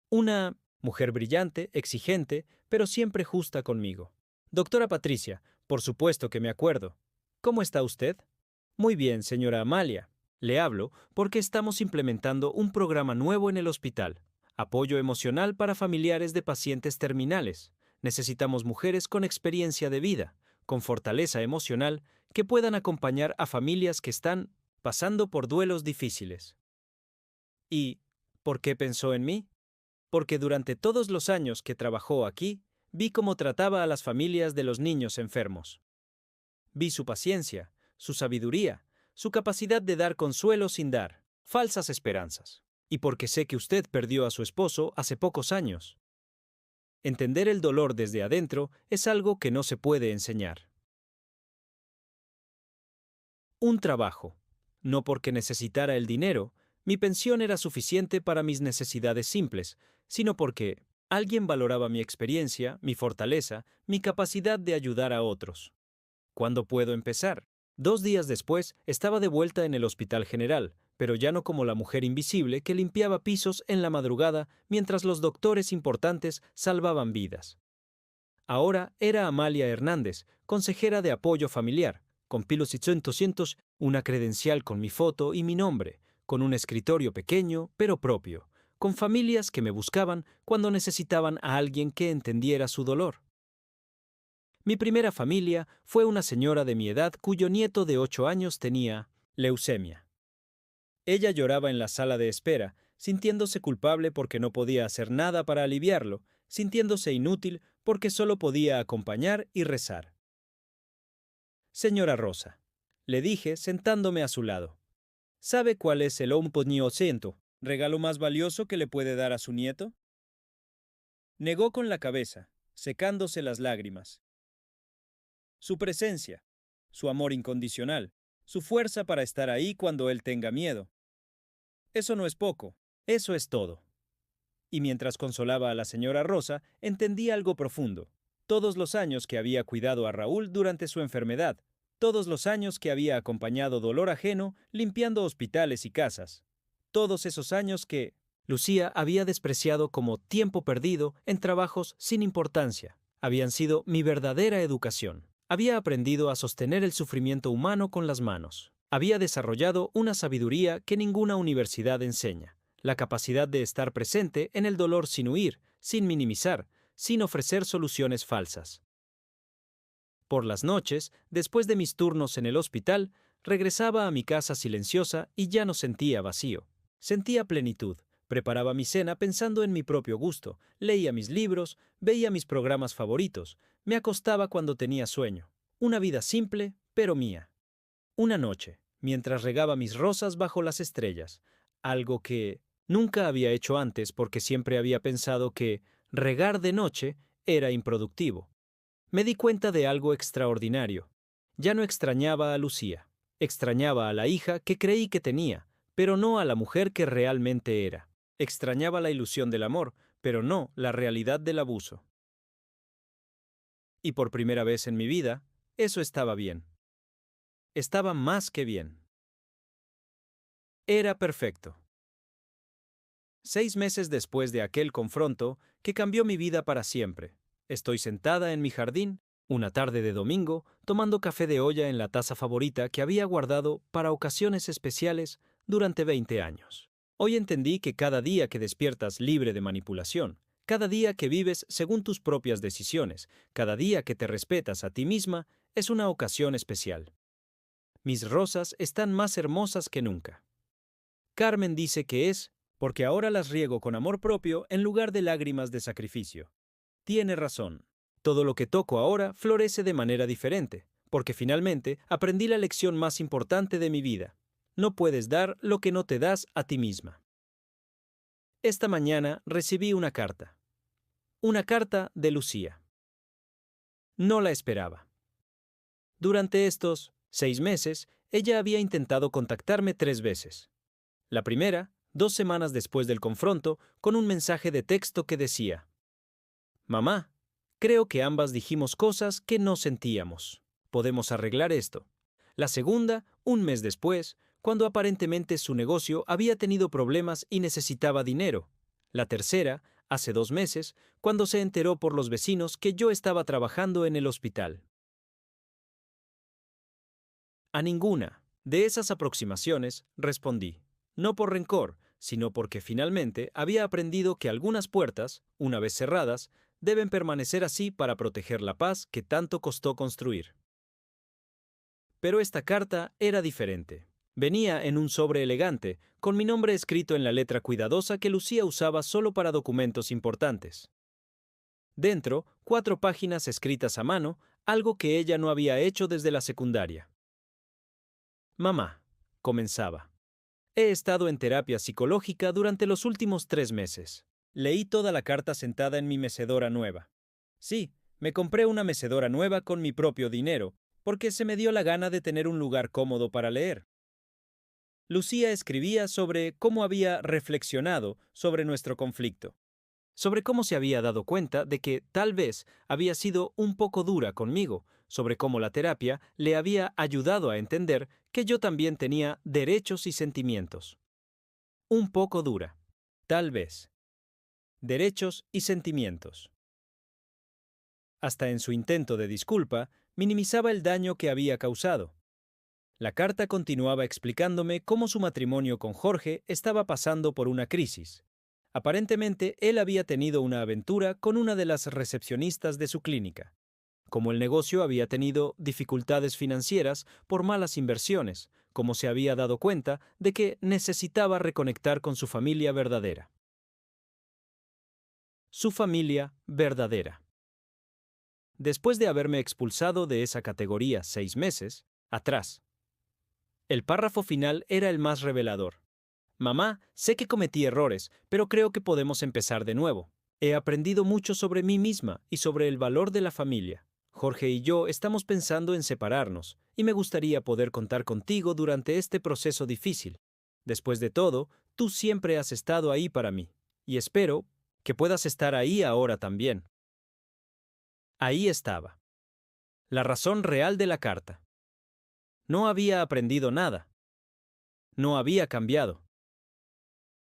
Una mujer brillante, exigente, pero siempre justa conmigo. Doctora Patricia, por supuesto que me acuerdo. ¿Cómo está usted? Muy bien, señora Amalia. Le hablo porque estamos implementando un programa nuevo en el hospital. Apoyo emocional para familiares de pacientes terminales. Necesitamos mujeres con experiencia de vida, con fortaleza emocional, que puedan acompañar a familias que están pasando por duelos difíciles. ¿Y por qué pensó en mí? Porque durante todos los años que trabajó aquí, vi cómo trataba a las familias de los niños enfermos. Vi su paciencia, su sabiduría, su capacidad de dar consuelo sin dar falsas esperanzas. Y porque sé que usted perdió a su esposo hace pocos años. Entender el dolor desde adentro es algo que no se puede enseñar. Un trabajo. No porque necesitara el dinero, mi pensión era suficiente para mis necesidades simples, sino porque alguien valoraba mi experiencia, mi fortaleza, mi capacidad de ayudar a otros. ¿Cuándo puedo empezar? 2 días después estaba de vuelta en el Hospital General, pero ya no como la mujer invisible que limpiaba pisos en la madrugada mientras los doctores importantes salvaban vidas. Ahora era Amalia Hernández, consejera de apoyo familiar, con pilos y 200, una credencial con mi foto y mi nombre, con un escritorio pequeño pero propio, con familias que me buscaban cuando necesitaban a alguien que entendiera su dolor. Mi primera familia fue una señora de mi edad cuyo nieto de 8 años tenía leucemia. Ella lloraba en la sala de espera, sintiéndose culpable porque no podía hacer nada para aliviarlo, sintiéndose inútil porque solo podía acompañar y rezar. Señora Rosa, le dije sentándome a su lado, ¿sabe cuál es el regalo más valioso que le puede dar a su nieto? Negó con la cabeza, secándose las lágrimas. Su presencia, su amor incondicional, su fuerza para estar ahí cuando él tenga miedo. Eso no es poco, eso es todo. Y mientras consolaba a la señora Rosa, entendí algo profundo. Todos los años que había cuidado a Raúl durante su enfermedad, todos los años que había acompañado dolor ajeno limpiando hospitales y casas, todos esos años que Lucía había despreciado como tiempo perdido en trabajos sin importancia, habían sido mi verdadera educación. Había aprendido a sostener el sufrimiento humano con las manos. Había desarrollado una sabiduría que ninguna universidad enseña, la capacidad de estar presente en el dolor sin huir, sin minimizar, sin ofrecer soluciones falsas. Por las noches, después de mis turnos en el hospital, regresaba a mi casa silenciosa y ya no sentía vacío. Sentía plenitud. Preparaba mi cena pensando en mi propio gusto, leía mis libros, veía mis programas favoritos, me acostaba cuando tenía sueño. Una vida simple, pero mía. Una noche, mientras regaba mis rosas bajo las estrellas, algo que nunca había hecho antes porque siempre había pensado que regar de noche era improductivo. Me di cuenta de algo extraordinario. Ya no extrañaba a Lucía. Extrañaba a la hija que creí que tenía, pero no a la mujer que realmente era. Extrañaba la ilusión del amor, pero no la realidad del abuso. Y por primera vez en mi vida, eso estaba bien. Estaba más que bien. Era perfecto. 6 meses después de aquel confronto, que cambió mi vida para siempre, estoy sentada en mi jardín, una tarde de domingo, tomando café de olla en la taza favorita que había guardado para ocasiones especiales durante 20 años. Hoy entendí que cada día que despiertas libre de manipulación, cada día que vives según tus propias decisiones, cada día que te respetas a ti misma, es una ocasión especial. Mis rosas están más hermosas que nunca. Carmen dice que es porque ahora las riego con amor propio en lugar de lágrimas de sacrificio. Tiene razón. Todo lo que toco ahora florece de manera diferente, porque finalmente aprendí la lección más importante de mi vida. No puedes dar lo que no te das a ti misma. Esta mañana recibí una carta. Una carta de Lucía. No la esperaba. Durante estos 6 meses, ella había intentado contactarme 3 veces. La primera, 2 semanas después del confronto, con un mensaje de texto que decía: «Mamá, creo que ambas dijimos cosas que no sentíamos. Podemos arreglar esto». La segunda, un mes después, cuando aparentemente su negocio había tenido problemas y necesitaba dinero. La tercera, hace 2 meses, cuando se enteró por los vecinos que yo estaba trabajando en el hospital. A ninguna de esas aproximaciones respondí, no por rencor, sino porque finalmente había aprendido que algunas puertas, una vez cerradas, deben permanecer así para proteger la paz que tanto costó construir. Pero esta carta era diferente. Venía en un sobre elegante, con mi nombre escrito en la letra cuidadosa que Lucía usaba solo para documentos importantes. Dentro, 4 páginas escritas a mano, algo que ella no había hecho desde la secundaria. «Mamá», comenzaba. «He estado en terapia psicológica durante los últimos 3 meses. Leí toda la carta sentada en mi mecedora nueva. Sí, me compré una mecedora nueva con mi propio dinero, porque se me dio la gana de tener un lugar cómodo para leer». Lucía escribía sobre cómo había reflexionado sobre nuestro conflicto, sobre cómo se había dado cuenta de que tal vez había sido un poco dura conmigo, sobre cómo la terapia le había ayudado a entender que yo también tenía derechos y sentimientos. Un poco dura, tal vez. Derechos y sentimientos. Hasta en su intento de disculpa, minimizaba el daño que había causado. La carta continuaba explicándome cómo su matrimonio con Jorge estaba pasando por una crisis. Aparentemente, él había tenido una aventura con una de las recepcionistas de su clínica. Como el negocio había tenido dificultades financieras por malas inversiones, como se había dado cuenta de que necesitaba reconectar con su familia verdadera. Su familia verdadera. Después de haberme expulsado de esa categoría 6 meses, atrás. El párrafo final era el más revelador. «Mamá, sé que cometí errores, pero creo que podemos empezar de nuevo. He aprendido mucho sobre mí misma y sobre el valor de la familia. Jorge y yo estamos pensando en separarnos, y me gustaría poder contar contigo durante este proceso difícil. Después de todo, tú siempre has estado ahí para mí, y espero que puedas estar ahí ahora también». Ahí estaba. La razón real de la carta. No había aprendido nada. No había cambiado.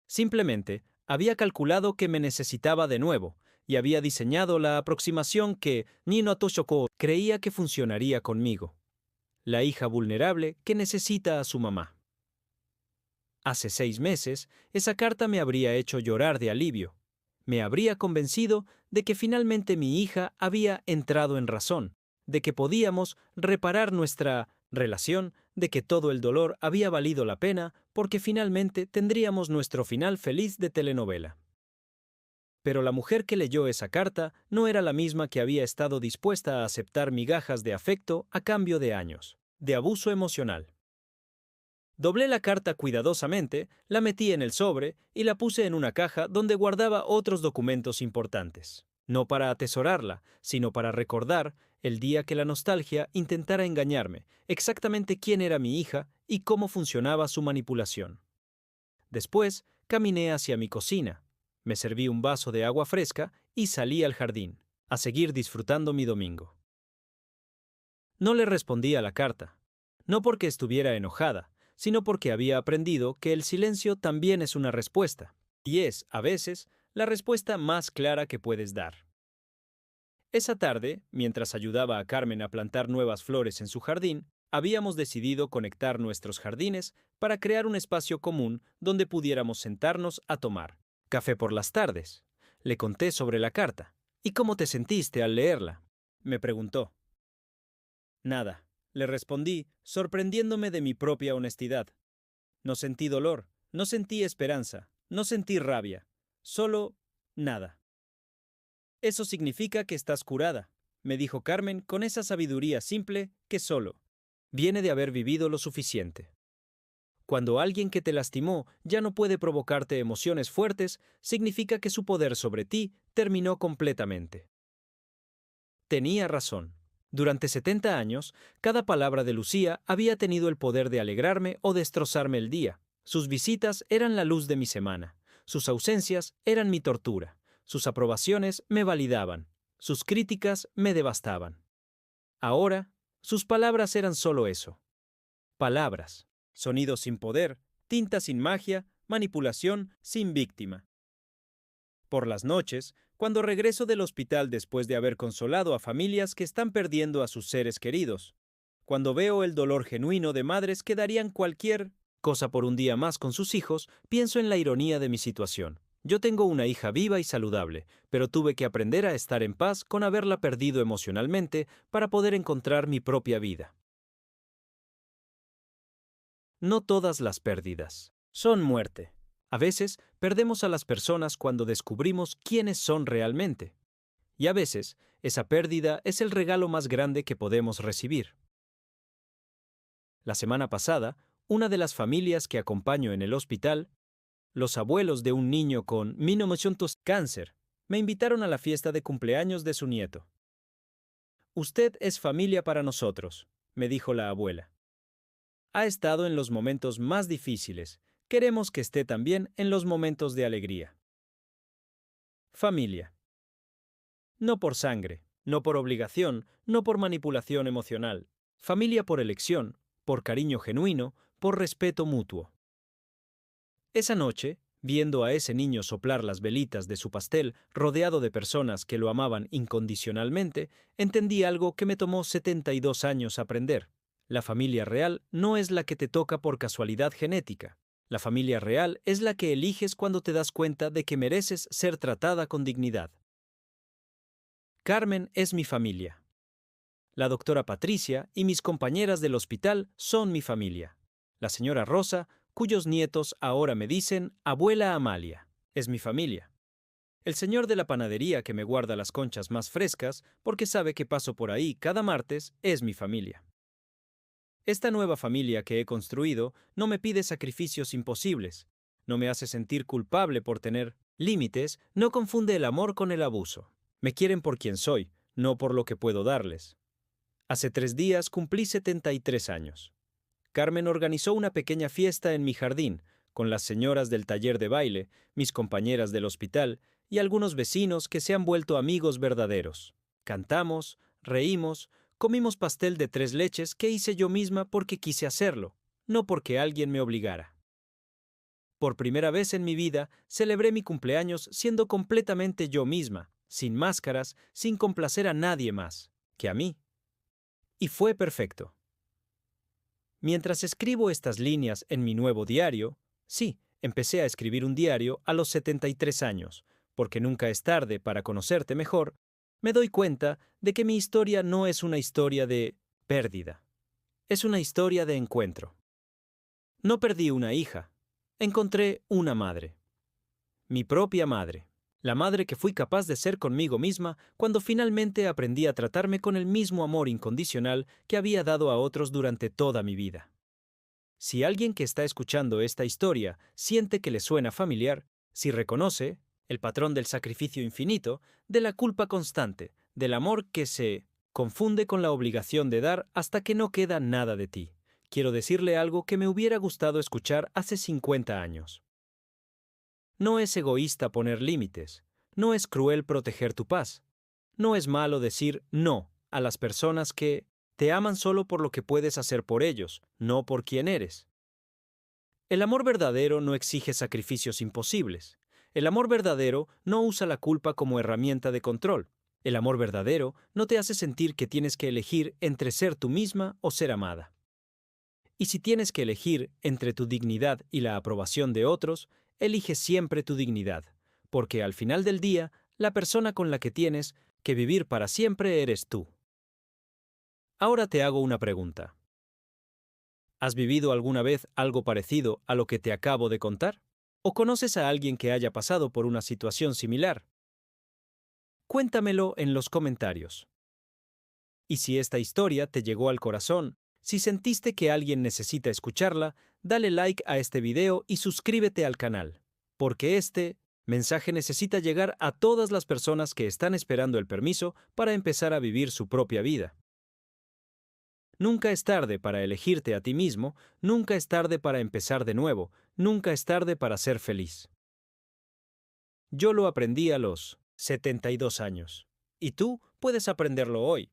Simplemente había calculado que me necesitaba de nuevo y había diseñado la aproximación que Nino Toshoko creía que funcionaría conmigo. La hija vulnerable que necesita a su mamá. Hace 6 meses, esa carta me habría hecho llorar de alivio. me habría convencido de que finalmente mi hija había entrado en razón, de que podíamos reparar nuestra relación, de que todo el dolor había valido la pena porque finalmente tendríamos nuestro final feliz de telenovela. Pero la mujer que leyó esa carta no era la misma que había estado dispuesta a aceptar migajas de afecto a cambio de años de abuso emocional. Doblé la carta cuidadosamente, la metí en el sobre y la puse en una caja donde guardaba otros documentos importantes. No para atesorarla, sino para recordar el día que la nostalgia intentara engañarme, exactamente quién era mi hija y cómo funcionaba su manipulación. Después, caminé hacia mi cocina, me serví un vaso de agua fresca y salí al jardín, a seguir disfrutando mi domingo. No le respondí a la carta, no porque estuviera enojada, sino porque había aprendido que el silencio también es una respuesta, y es, a veces, la respuesta más clara que puedes dar. Esa tarde, mientras ayudaba a Carmen a plantar nuevas flores en su jardín, habíamos decidido conectar nuestros jardines para crear un espacio común donde pudiéramos sentarnos a tomar café por las tardes. Le conté sobre la carta. ¿Y cómo te sentiste al leerla?, me preguntó. Nada, le respondí, sorprendiéndome de mi propia honestidad. No sentí dolor, no sentí esperanza, no sentí rabia, solo nada. Eso significa que estás curada, me dijo Carmen con esa sabiduría simple que solo viene de haber vivido lo suficiente. Cuando alguien que te lastimó ya no puede provocarte emociones fuertes, significa que su poder sobre ti terminó completamente. Tenía razón. Durante 70 años, cada palabra de Lucía había tenido el poder de alegrarme o destrozarme el día. Sus visitas eran la luz de mi semana. Sus ausencias eran mi tortura. Sus aprobaciones me validaban. Sus críticas me devastaban. Ahora, sus palabras eran solo eso. Palabras. Sonidos sin poder, tinta sin magia, manipulación sin víctima. Por las noches, cuando regreso del hospital después de haber consolado a familias que están perdiendo a sus seres queridos, cuando veo el dolor genuino de madres que darían cualquier cosa por un día más con sus hijos, pienso en la ironía de mi situación. Yo tengo una hija viva y saludable, pero tuve que aprender a estar en paz con haberla perdido emocionalmente para poder encontrar mi propia vida. No todas las pérdidas son muerte. A veces perdemos a las personas cuando descubrimos quiénes son realmente. Y a veces esa pérdida es el regalo más grande que podemos recibir. La semana pasada, una de las familias que acompaño en el hospital, los abuelos de un niño con cáncer, me invitaron a la fiesta de cumpleaños de su nieto. Usted es familia para nosotros, me dijo la abuela. Ha estado en los momentos más difíciles. Queremos que esté también en los momentos de alegría. Familia. No por sangre, no por obligación, no por manipulación emocional. Familia por elección, por cariño genuino, por respeto mutuo. Esa noche, viendo a ese niño soplar las velitas de su pastel rodeado de personas que lo amaban incondicionalmente, entendí algo que me tomó 72 años aprender. La familia real no es la que te toca por casualidad genética. La familia real es la que eliges cuando te das cuenta de que mereces ser tratada con dignidad. Carmen es mi familia. La doctora Patricia y mis compañeras del hospital son mi familia. La señora Rosa, cuyos nietos ahora me dicen abuela Amalia, es mi familia. El señor de la panadería que me guarda las conchas más frescas porque sabe que paso por ahí cada martes es mi familia. Esta nueva familia que he construido no me pide sacrificios imposibles, no me hace sentir culpable por tener límites, no confunde el amor con el abuso. Me quieren por quien soy, no por lo que puedo darles. Hace 3 días cumplí 73 años. Carmen organizó una pequeña fiesta en mi jardín, con las señoras del taller de baile, mis compañeras del hospital y algunos vecinos que se han vuelto amigos verdaderos. Cantamos, reímos, comimos pastel de 3 leches que hice yo misma porque quise hacerlo, no porque alguien me obligara. Por primera vez en mi vida, celebré mi cumpleaños siendo completamente yo misma, sin máscaras, sin complacer a nadie más que a mí. Y fue perfecto. Mientras escribo estas líneas en mi nuevo diario, sí, empecé a escribir un diario a los 73 años, porque nunca es tarde para conocerte mejor, me doy cuenta de que mi historia no es una historia de pérdida. Es una historia de encuentro. No perdí una hija. Encontré una madre. Mi propia madre. La madre que fui capaz de ser conmigo misma cuando finalmente aprendí a tratarme con el mismo amor incondicional que había dado a otros durante toda mi vida. Si alguien que está escuchando esta historia siente que le suena familiar, si reconoce el patrón del sacrificio infinito, de la culpa constante, del amor que se confunde con la obligación de dar hasta que no queda nada de ti, quiero decirle algo que me hubiera gustado escuchar hace 50 años. No es egoísta poner límites, no es cruel proteger tu paz, no es malo decir no a las personas que te aman solo por lo que puedes hacer por ellos, no por quién eres. El amor verdadero no exige sacrificios imposibles. El amor verdadero no usa la culpa como herramienta de control. El amor verdadero no te hace sentir que tienes que elegir entre ser tú misma o ser amada. Y si tienes que elegir entre tu dignidad y la aprobación de otros, elige siempre tu dignidad, porque al final del día, la persona con la que tienes que vivir para siempre eres tú. Ahora te hago una pregunta. ¿Has vivido alguna vez algo parecido a lo que te acabo de contar? ¿O conoces a alguien que haya pasado por una situación similar? Cuéntamelo en los comentarios. Y si esta historia te llegó al corazón, si sentiste que alguien necesita escucharla, dale like a este video y suscríbete al canal, porque este mensaje necesita llegar a todas las personas que están esperando el permiso para empezar a vivir su propia vida. Nunca es tarde para elegirte a ti mismo, nunca es tarde para empezar de nuevo, nunca es tarde para ser feliz. Yo lo aprendí a los 72 años. Y tú puedes aprenderlo hoy.